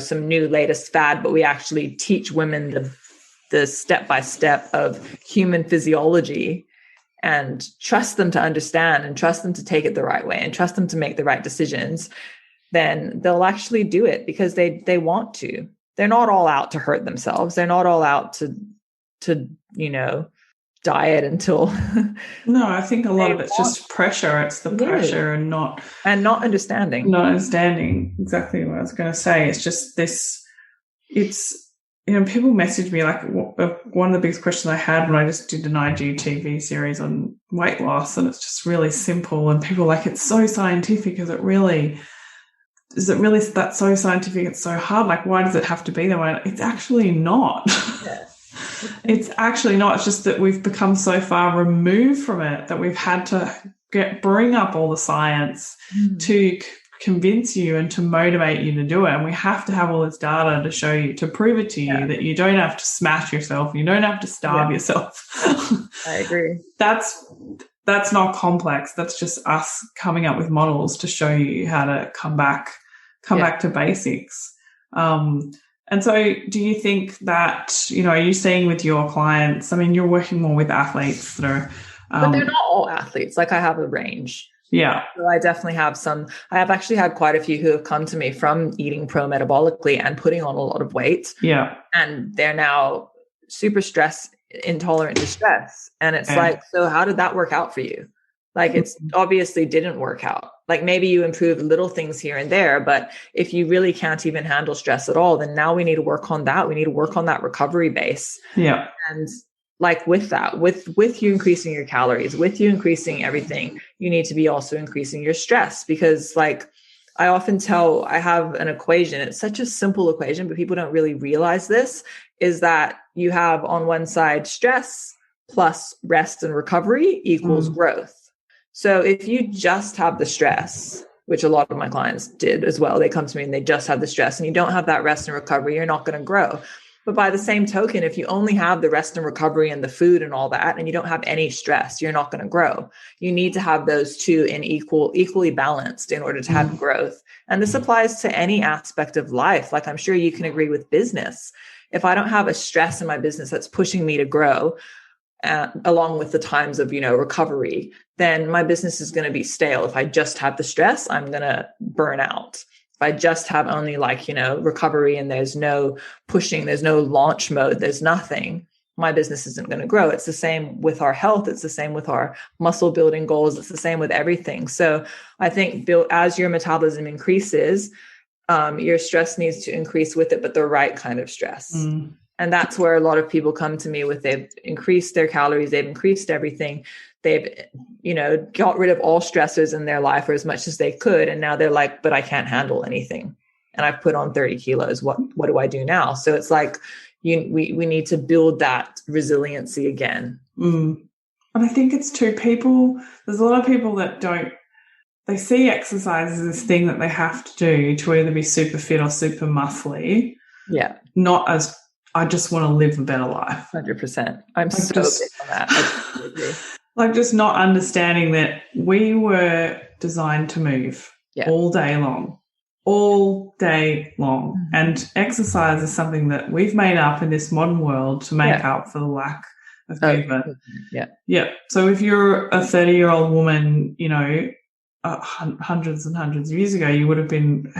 [SPEAKER 1] some new latest fad, but we actually teach women the step-by-step of human physiology and trust them to understand and trust them to take it the right way and trust them to make the right decisions, then they'll actually do it because they want to. They're not all out to hurt themselves. They're not all out to diet until.
[SPEAKER 2] No, I think a lot of it's just pressure. It's the pressure and not
[SPEAKER 1] understanding.
[SPEAKER 2] Not understanding exactly what I was going to say. It's just this. People message me, like one of the biggest questions I had when I just did an IGTV series on weight loss, and it's just really simple, and people are like, it's so scientific. Is it really that's so scientific? It's so hard. Like, why does it have to be that way? It's actually not. Yeah. It's actually not. It's just that we've become so far removed from it that we've had to bring up all the science to convince you and to motivate you to do it. And we have to have all this data to show you, to prove it to you that you don't have to smash yourself. You don't have to starve yourself.
[SPEAKER 1] I agree.
[SPEAKER 2] That's not complex. That's just us coming up with models to show you how to come back to basics. And so do you think that, are you seeing with your clients, I mean, you're working more with athletes that are...
[SPEAKER 1] but they're not all athletes. Like I have a range.
[SPEAKER 2] Yeah.
[SPEAKER 1] So I definitely have some. I have actually had quite a few who have come to me from eating pro-metabolically and putting on a lot of weight.
[SPEAKER 2] Yeah.
[SPEAKER 1] And they're now super stress intolerant to stress. And it's like, so how did that work out for you? Like it's obviously didn't work out. Like maybe you improved little things here and there, but if you really can't even handle stress at all, then now we need to work on that. We need to work on that recovery base. Yeah. And like with that, with you increasing your calories, with you increasing everything, you need to be also increasing your stress, because like I often tell, I have an equation. It's such a simple equation, but people don't really realize this, is that you have on one side stress plus rest and recovery equals growth. So if you just have the stress, which a lot of my clients did as well, they come to me and they just have the stress, and you don't have that rest and recovery, you're not going to grow. But by the same token, if you only have the rest and recovery and the food and all that, and you don't have any stress, you're not going to grow. You need to have those two in equally balanced in order to have growth. And this applies to any aspect of life. Like I'm sure you can agree with business. If I don't have a stress in my business that's pushing me to grow, along with the times of, recovery, then my business is going to be stale. If I just have the stress, I'm going to burn out. If I just have only recovery and there's no pushing, there's no launch mode, there's nothing, my business isn't going to grow. It's the same with our health. It's the same with our muscle building goals. It's the same with everything. So I think as your metabolism increases, your stress needs to increase with it, but the right kind of stress. And that's where a lot of people come to me with, they've increased their calories, they've increased everything. they've, got rid of all stressors in their life, or as much as they could. And now they're like, but I can't handle anything. And I've put on 30 kilos. What do I do now? So it's like, we need to build that resiliency again.
[SPEAKER 2] And I think it's there's a lot of people that they see exercise as this thing that they have to do to either be super fit or super muscly.
[SPEAKER 1] Yeah.
[SPEAKER 2] Not as, I just want to live a better life.
[SPEAKER 1] 100%. I'm like so big on that. I agree.
[SPEAKER 2] Like just not understanding that we were designed to move all day long. Mm-hmm. And exercise is something that we've made up in this modern world to make up for the lack of movement. Yeah. So if you're a 30-year-old woman, hundreds and hundreds of years ago, you would have been,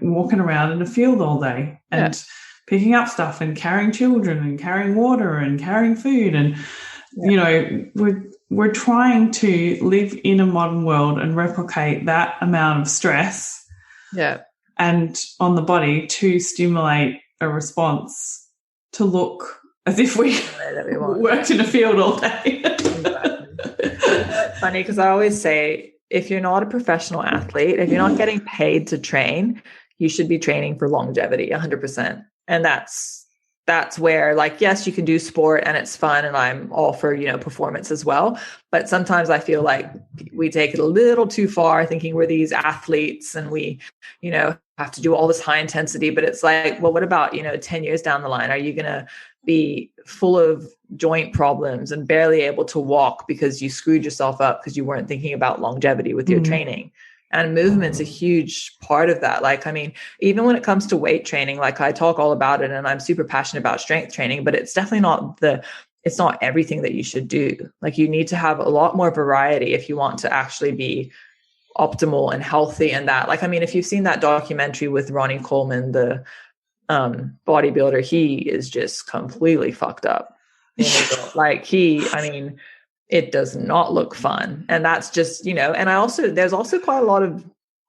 [SPEAKER 2] walking around in a field all day and picking up stuff and carrying children and carrying water and carrying food. And, we're trying to live in a modern world and replicate that amount of stress and on the body to stimulate a response to look as if we worked in a field all day.
[SPEAKER 1] It's funny because I always say, if you're not a professional athlete, if you're not getting paid to train, you should be training for longevity 100%. And that's where, like, yes, you can do sport and it's fun, and I'm all for, performance as well. But sometimes I feel like we take it a little too far, thinking we're these athletes and we, have to do all this high intensity. But it's like, well, what about, 10 years down the line? Are you going to be full of joint problems and barely able to walk because you screwed yourself up because you weren't thinking about longevity with your training? And movement's a huge part of that. Like, I mean, even when it comes to weight training, like I talk all about it and I'm super passionate about strength training, but it's definitely it's not everything that you should do. Like, you need to have a lot more variety if you want to actually be optimal and healthy. And that, like, I mean, if you've seen that documentary with Ronnie Coleman, the bodybuilder, he is just completely fucked up. It does not look fun. And that's just, and there's also quite a lot of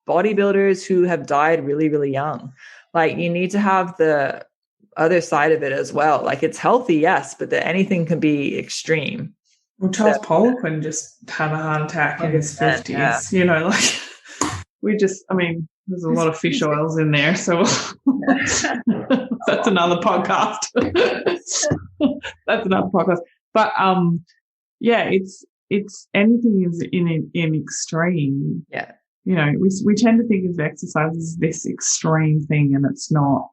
[SPEAKER 1] bodybuilders who have died really, really young. Like, you need to have the other side of it as well. Like, it's healthy, yes, but anything can be extreme.
[SPEAKER 2] Well, Charles Poliquin just had a heart attack in his 50s, there's a lot of fish oils in there. So that's another podcast. But, it's anything is in extreme.
[SPEAKER 1] Yeah.
[SPEAKER 2] We tend to think of exercise as this extreme thing, and it's not,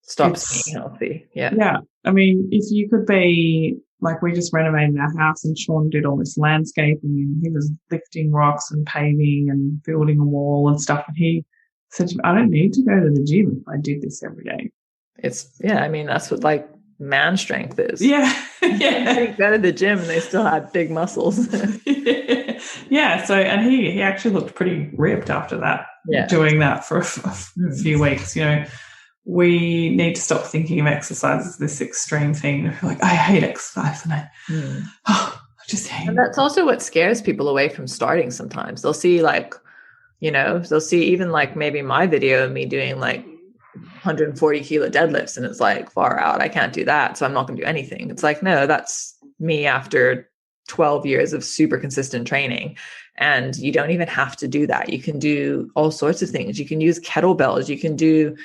[SPEAKER 1] stops being healthy. Yeah.
[SPEAKER 2] Yeah. I mean, if you could be, like, we just renovated our house and Sean did all this landscaping and he was lifting rocks and paving and building a wall and stuff. And he said to me, I don't need to go to the gym if I did this every day.
[SPEAKER 1] That's what, like, man strength is.
[SPEAKER 2] Yeah.
[SPEAKER 1] They go to the gym and they still have big muscles.
[SPEAKER 2] Yeah. So, and he actually looked pretty ripped after that, doing that for a few weeks. We need to stop thinking of exercise as this extreme thing. Like, I hate exercise and I just hate it.
[SPEAKER 1] And that's also what scares people away from starting sometimes. They'll see, like, they'll see even like maybe my video of me doing like 140 kilo deadlifts, and it's like, far out, I can't do that, so I'm not going to do anything. It's like, no, that's me after 12 years of super consistent training. And you don't even have to do that. You can do all sorts of things. You can use kettlebells. You can do,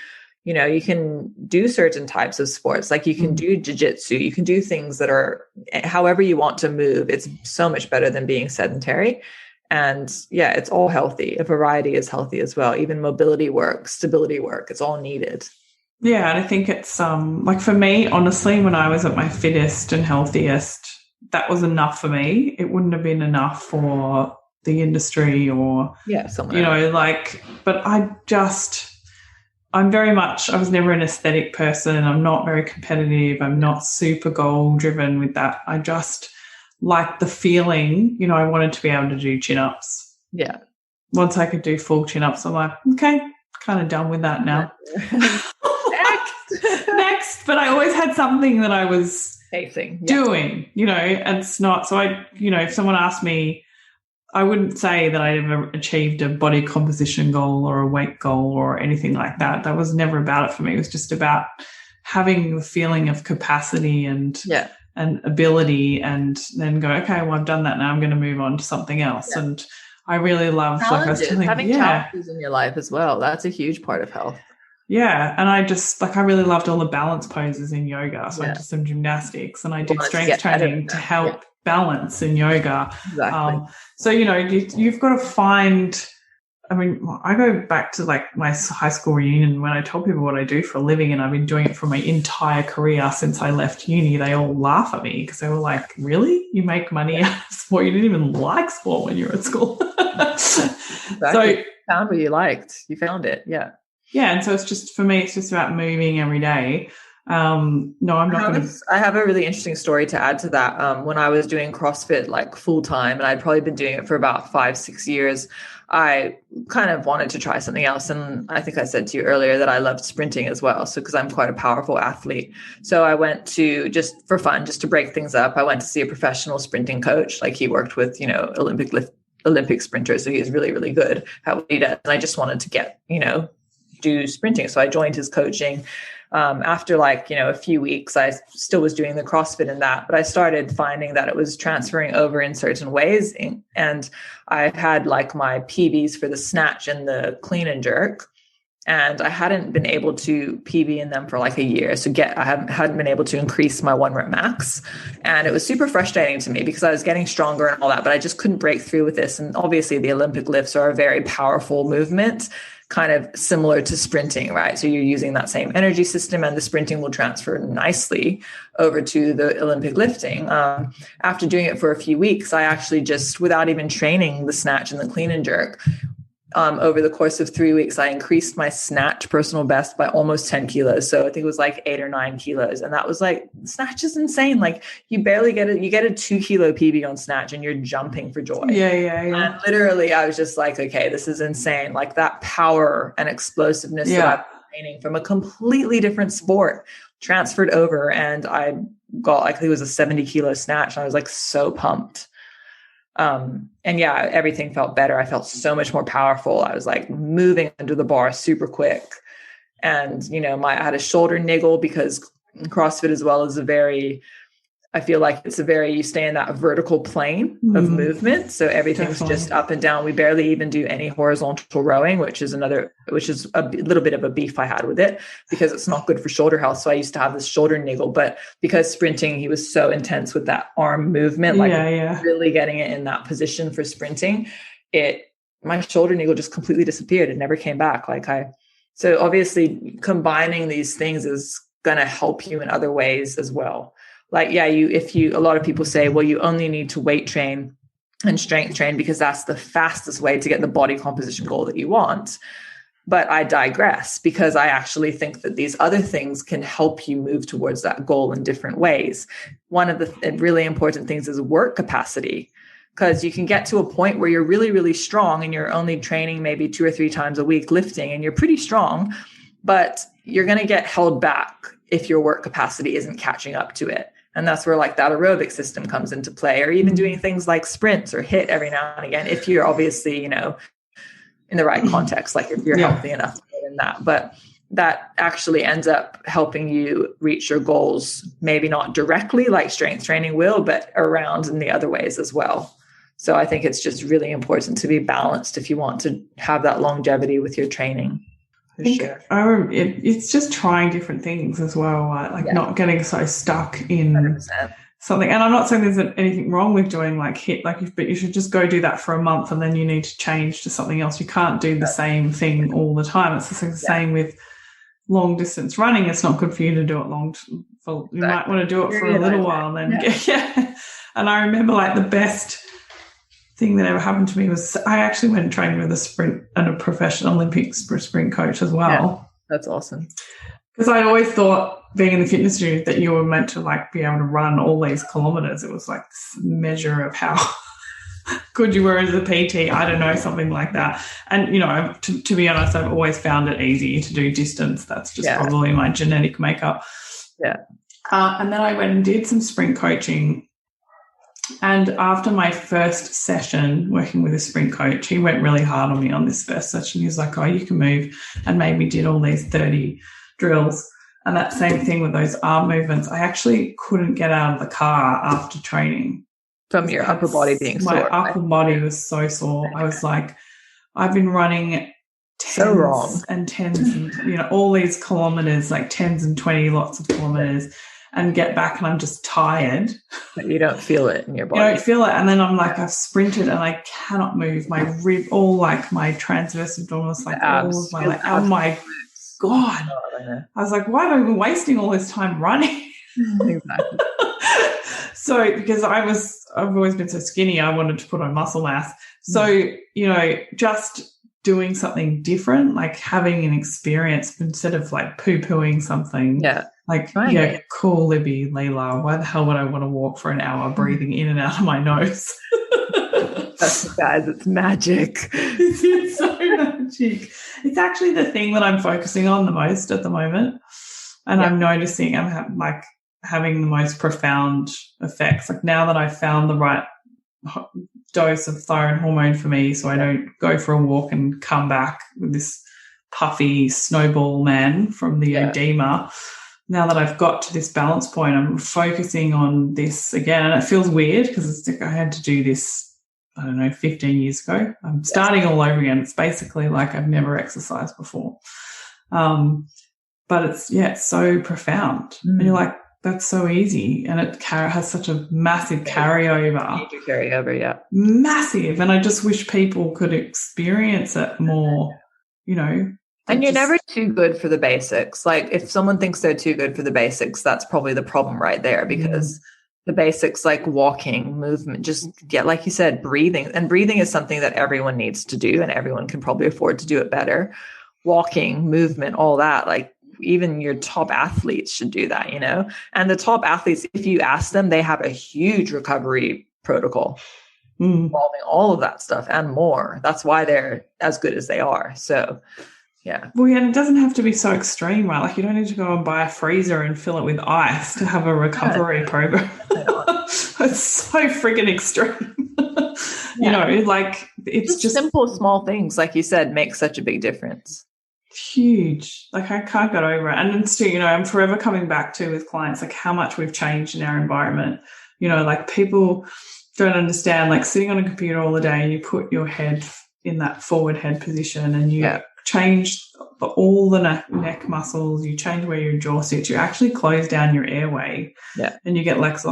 [SPEAKER 1] you can do certain types of sports. Like, you can do jiu-jitsu. You can do things that are however you want to move. It's so much better than being sedentary. And it's all healthy. A variety is healthy as well. Even mobility work, stability work, it's all needed.
[SPEAKER 2] Yeah. And I think it's like, for me, honestly, when I was at my fittest and healthiest, that was enough for me. It wouldn't have been enough for the industry or, but I was never an aesthetic person. I'm not very competitive. I'm not super goal driven with that. I just like the feeling, I wanted to be able to do chin-ups.
[SPEAKER 1] Yeah.
[SPEAKER 2] Once I could do full chin-ups, I'm like, okay, kind of done with that now. Next. But I always had something that I was doing, and it's not. So if someone asked me, I wouldn't say that I ever achieved a body composition goal or a weight goal or anything like that. That was never about it for me. It was just about having the feeling of capacity and and ability, and then go, okay, well, I've done that now, I'm going to move on to something else.
[SPEAKER 1] Yeah.
[SPEAKER 2] And I really love
[SPEAKER 1] having challenges in your life as well. That's a huge part of health.
[SPEAKER 2] Yeah. And I just I really loved all the balance poses in yoga. So I did some gymnastics, and I did strength training to help balance in yoga.
[SPEAKER 1] Exactly.
[SPEAKER 2] So, you've got to find, I mean, I go back to like my high school reunion when I told people what I do for a living, and I've been doing it for my entire career since I left uni. They all laugh at me because they were like, really? You make money out of sport? You didn't even like sport when you were at school.
[SPEAKER 1] Exactly. So you found what you liked. You found it. Yeah.
[SPEAKER 2] Yeah. And so it's just, for me, it's just about moving every day. No, I'm not going to.
[SPEAKER 1] I have a really interesting story to add to that. When I was doing CrossFit like full time, and I'd probably been doing it for about 5-6 years, I kind of wanted to try something else. And I think I said to you earlier that I loved sprinting as well. So, because I'm quite a powerful athlete. So I went to, just for fun, just to break things up, I went to see a professional sprinting coach. Like, he worked with, Olympic sprinters. So he was really, really good at what he does. And I just wanted to do sprinting. So I joined his coaching. After a few weeks, I still was doing the CrossFit and that, but I started finding that it was transferring over in certain ways. And I had like my PBs for the snatch and the clean and jerk, and I hadn't been able to PB in them for like a year. So I hadn't been able to increase my 1 rep max. And it was super frustrating to me because I was getting stronger and all that, but I just couldn't break through with this. And obviously the Olympic lifts are a very powerful movement, kind of similar to sprinting, right? So you're using that same energy system, and the sprinting will transfer nicely over to the Olympic lifting. After doing it for a few weeks, I actually just, without even training the snatch and the clean and jerk, over the course of 3 weeks, I increased my snatch personal best by almost 10 kilos. So I think it was like 8 or 9 kilos. And that was like, snatch is insane. Like, you barely get it. You get a 2 kilo PB on snatch and you're jumping for joy.
[SPEAKER 2] Yeah.
[SPEAKER 1] And literally I was just like, okay, this is insane. Like, that power and explosiveness that I've been training from a completely different sport transferred over. And I got, like, it was a 70 kilo snatch. And I was like, so pumped. Everything felt better. I felt so much more powerful. I was like moving under the bar super quick. And, I had a shoulder niggle because CrossFit as well is I feel like it's you stay in that vertical plane of movement. So everything's just up and down. We barely even do any horizontal rowing, which is a little bit of a beef I had with it because it's not good for shoulder health. So I used to have this shoulder niggle, but because sprinting, he was so intense with that arm movement, really getting it in that position for sprinting, my shoulder niggle just completely disappeared. It never came back. So obviously combining these things is going to help you in other ways as well. A lot of people say, well, you only need to weight train and strength train because that's the fastest way to get the body composition goal that you want. But I digress, because I actually think that these other things can help you move towards that goal in different ways. One of the really important things is work capacity, because you can get to a point where you're really, really strong and you're only training maybe 2 or 3 times a week lifting, and you're pretty strong, but you're going to get held back if your work capacity isn't catching up to it. And that's where that aerobic system comes into play, or even doing things like sprints or HIIT every now and again, if you're obviously, in the right context, like if you're healthy enough to get in that. But that actually ends up helping you reach your goals, maybe not directly like strength training will, but around in the other ways as well. So I think it's just really important to be balanced if you want to have that longevity with your training.
[SPEAKER 2] It's just trying different things as well, not getting so stuck in 100%. Something. And I'm not saying there's anything wrong with doing HIIT, but you should just go do that for a month and then you need to change to something else. You can't do the same thing all the time. It's the same with long distance running. It's not good for you to do it you might want to do it for a little while and then And I remember the best thing that ever happened to me was I actually went and trained with a sprint and a professional Olympic sprint coach as well.
[SPEAKER 1] Yeah, that's awesome.
[SPEAKER 2] Because I always thought, being in the fitness industry, that you were meant to be able to run all these kilometers. It was this measure of how good you were as a PT. I don't know, something like that. And, to be honest, I've always found it easy to do distance. That's just probably my genetic makeup.
[SPEAKER 1] Yeah.
[SPEAKER 2] And then I went and did some sprint coaching. And after my first session working with a sprint coach, he went really hard on me on this first session. He was like, oh, you can move, and made me did all these 30 drills. And that same thing with those arm movements. I actually couldn't get out of the car after training.
[SPEAKER 1] From your upper body being sore.
[SPEAKER 2] My upper body was so sore. I was like, I've been running tens and tens and, all these kilometers, like 10s and 20 lots of kilometers, and get back and I'm just tired.
[SPEAKER 1] But you don't feel it in your body.
[SPEAKER 2] You don't feel it. And then I'm like, I've sprinted and I cannot move. My rib, all like my transverse abdominis, like all of my, like, oh my God. I was like, why have I been wasting all this time running?
[SPEAKER 1] Exactly.
[SPEAKER 2] So, because I've always been so skinny, I wanted to put on muscle mass. So, just doing something different, like having an experience instead of like poo-pooing something.
[SPEAKER 1] Yeah.
[SPEAKER 2] Like, cool, Libby, Leila, why the hell would I want to walk for an hour breathing in and out of my nose?
[SPEAKER 1] That's guys, it's magic.
[SPEAKER 2] It's so magic. It's actually the thing that I'm focusing on the most at the moment. And I'm noticing I'm having the most profound effects. Like now that I've found the right dose of thyroid hormone for me, so I don't go for a walk and come back with this puffy snowball man from the edema. Now that I've got to this balance point, I'm focusing on this again. And it feels weird because I had to do this, 15 years ago. I'm starting all over again. It's basically like I've never exercised before. But it's so profound. And you're like, that's so easy. And it has such a massive carryover.
[SPEAKER 1] Major carryover, yeah.
[SPEAKER 2] Massive. And I just wish people could experience it more,
[SPEAKER 1] And you're never too good for the basics. Like if someone thinks they're too good for the basics, that's probably the problem right there, because the basics like walking, movement, just get, like you said, breathing. And breathing is something that everyone needs to do and everyone can probably afford to do it better. Walking, movement, all that, like even your top athletes should do that, And the top athletes, if you ask them, they have a huge recovery protocol involving all of that stuff and more. That's why they're as good as they are. So yeah.
[SPEAKER 2] Well, and it doesn't have to be so extreme, right? Like you don't need to go and buy a freezer and fill it with ice to have a recovery program. It's so freaking extreme. Like it's just
[SPEAKER 1] simple, small things, like you said, make such a big difference.
[SPEAKER 2] Huge. Like I can't get over it. And it's still, I'm forever coming back to with clients, like how much we've changed in our environment. Like people don't understand, like sitting on a computer all the day, you put your head in that forward head position and you change all the neck muscles, you change where your jaw sits, you actually close down your airway and you get less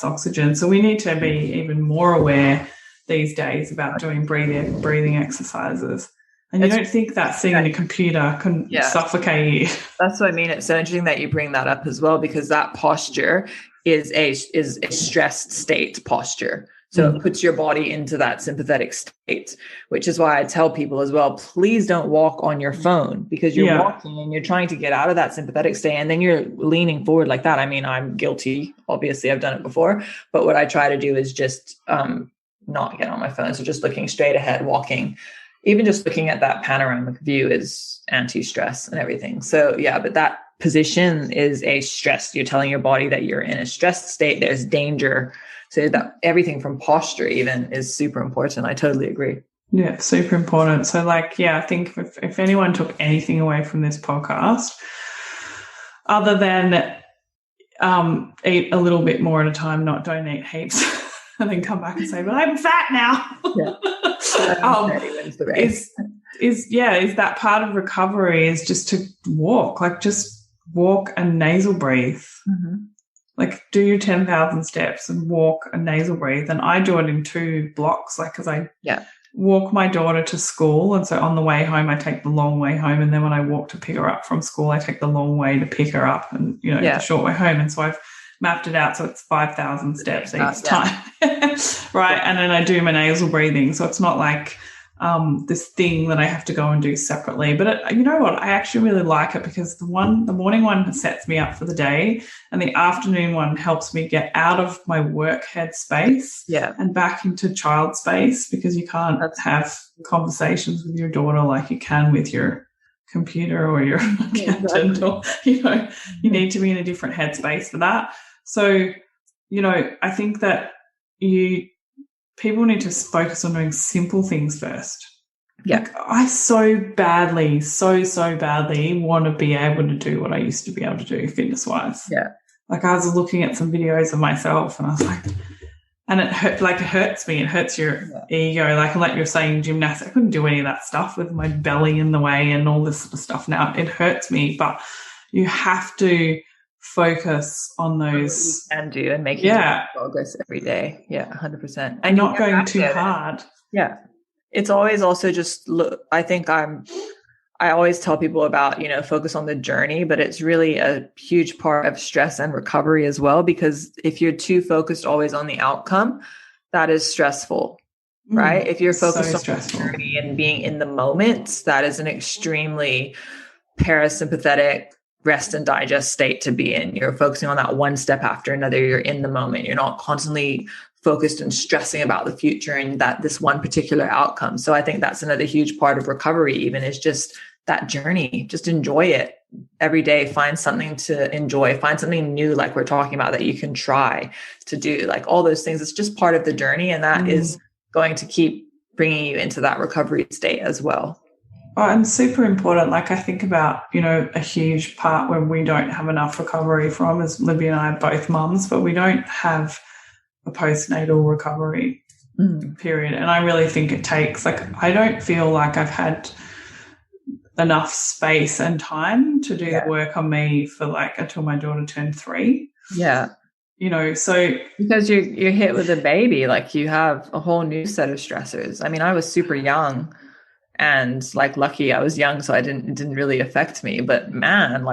[SPEAKER 2] oxygen. So we need to be even more aware these days about doing breathing exercises. And you don't think that sitting in a computer can suffocate you.
[SPEAKER 1] That's what I mean. It's so interesting that you bring that up as well, because that posture is a stressed state posture. So it puts your body into that sympathetic state, which is why I tell people as well, please don't walk on your phone, because you're walking and you're trying to get out of that sympathetic state and then you're leaning forward like that. I mean, I'm guilty. Obviously, I've done it before. But what I try to do is just not get on my phone. So just looking straight ahead, walking. Even just looking at that panoramic view is anti-stress and everything. So but that position is a stress. You're telling your body that you're in a stressed state. There's danger. So that everything from posture even is super important. I totally agree.
[SPEAKER 2] Yeah, super important. So I think if anyone took anything away from this podcast, other than eat a little bit more at a time, don't eat heaps, and then come back and say, but I'm fat now. Is that part of recovery is just to walk, and nasal breathe. Like do your 10,000 steps and walk and nasal breathe. And I do it in 2 blocks, because I walk my daughter to school. And so on the way home, I take the long way home. And then when I walk to pick her up from school, I take the long way to pick her up and, the short way home. And so I've mapped it out. So it's 5,000 steps each time. Right. And then I do my nasal breathing. So it's not like this thing that I have to go and do separately. But you know what? I actually really like it, because the morning one sets me up for the day, and the afternoon one helps me get out of my work head space and back into child space, because you can't have conversations with your daughter like you can with your computer or your accountant, or you need to be in a different headspace for that. So I think that people need to focus on doing simple things first.
[SPEAKER 1] Yeah.
[SPEAKER 2] Like, I so badly want to be able to do what I used to be able to do fitness-wise.
[SPEAKER 1] Yeah.
[SPEAKER 2] Like, I was looking at some videos of myself and I was like, and it hurts me. It hurts your ego. Like you're saying, gymnastics, I couldn't do any of that stuff with my belly in the way and all this sort of stuff. Now it hurts me, but you have to focus on those.
[SPEAKER 1] And do and make progress every day. Yeah, 100%.
[SPEAKER 2] And not going too hard.
[SPEAKER 1] Yeah. It's always also just look, I always tell people about, focus on the journey, but it's really a huge part of stress and recovery as well, because if you're too focused always on the outcome, that is stressful, right? If you're focused on the journey and being in the moment, that is an extremely parasympathetic rest and digest state to be in. You're focusing on that one step after another. You're in the moment. You're not constantly focused and stressing about the future and that this one particular outcome. So I think that's another huge part of recovery, even, is just that journey. Just enjoy it every day. Find something to enjoy, find something new, like we're talking about, that you can try to do, like all those things. It's just part of the journey. And that is going to keep bringing you into that recovery state as well.
[SPEAKER 2] Oh, and super important. Like, I think about, a huge part when we don't have enough recovery from, as Libby and I are both mums, but we don't have a postnatal recovery period. And I really think it takes, I don't feel like I've had enough space and time to do the work on me for until my daughter turned 3.
[SPEAKER 1] Yeah.
[SPEAKER 2] So
[SPEAKER 1] because you're hit with a baby, you have a whole new set of stressors. I mean, I was super young and lucky I was young, so it didn't really affect me, but man,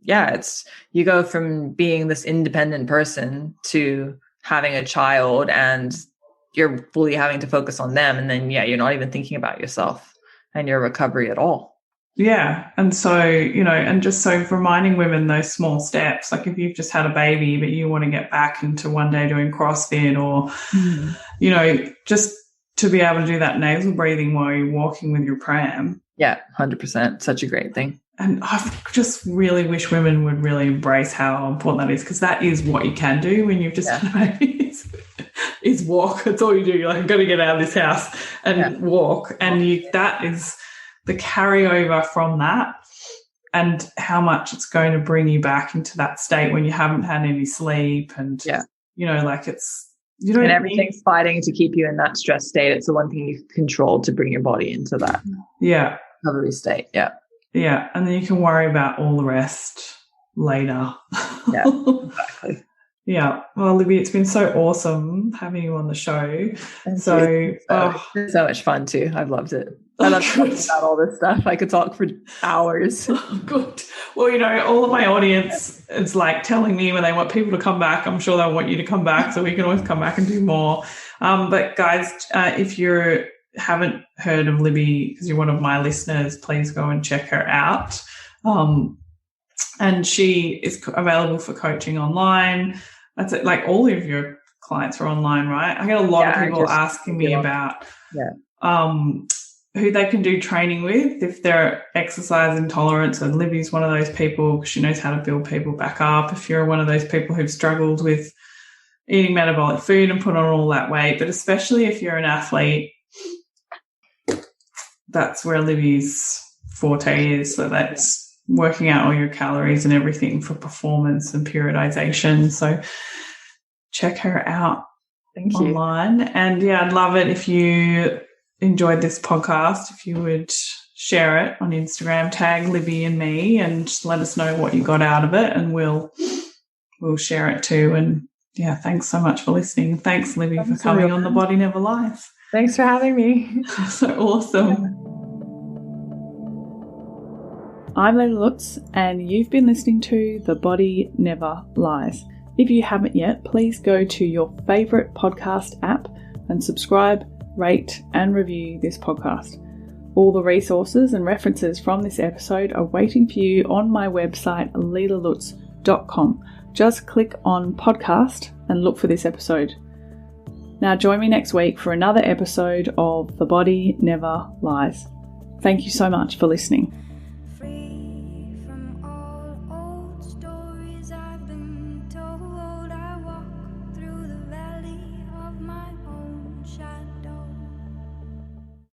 [SPEAKER 1] it's, you go from being this independent person to having a child and you're fully having to focus on them. And then, you're not even thinking about yourself and your recovery at all.
[SPEAKER 2] Yeah. And so, and just so reminding women those small steps, if you've just had a baby, but you want to get back into one day doing CrossFit or, just to be able to do that nasal breathing while you're walking with your pram.
[SPEAKER 1] Yeah, 100%. Such a great thing.
[SPEAKER 2] And I just really wish women would really embrace how important that is, because that is what you can do when you've just had a baby, is walk. That's all you do. You're I've got to get out of this house and walk. And that is the carryover from that, and how much it's going to bring you back into that state when you haven't had any sleep. And, it's,
[SPEAKER 1] and everything's fighting to keep you in that stress state. It's the one thing you can control to bring your body into that recovery state. Yeah.
[SPEAKER 2] Yeah. And then you can worry about all the rest later.
[SPEAKER 1] Yeah, exactly.
[SPEAKER 2] Yeah. Well, Libby, it's been so awesome having you on the show.
[SPEAKER 1] It's been so much fun too. I've loved it. I love talking about all this stuff. I could talk for hours.
[SPEAKER 2] Oh, good. Well, all of my audience is telling me when they want people to come back. I'm sure they'll want you to come back, so we can always come back and do more. But guys, if you haven't heard of Libby, because you're one of my listeners, please go and check her out. And she is available for coaching online. That's it. All of your clients are online, right? I get a lot of people asking me about who they can do training with if they're exercise intolerant. And Libby's one of those people. She knows how to build people back up. If you're one of those people who've struggled with eating metabolic food and put on all that weight, but especially if you're an athlete, that's where Libby's forte is. So that's working out all your calories and everything for performance and periodization. So check her out online. And I'd love it if you enjoyed this podcast, if you would share it on Instagram, tag Libby and me, and just let us know what you got out of it, and we'll share it too. And thanks so much for listening. Thanks, Libby, for coming on The Body Never Lies.
[SPEAKER 1] Thanks for having me.
[SPEAKER 2] So awesome. I'm Leila Lutz, and you've been listening to The Body Never Lies. If you haven't yet, please go to your favourite podcast app and subscribe, rate and review this podcast. All the resources and references from this episode are waiting for you on my website, leilalutz.com. Just click on podcast and look for this episode. Now join me next week for another episode of The Body Never Lies. Thank you so much for listening.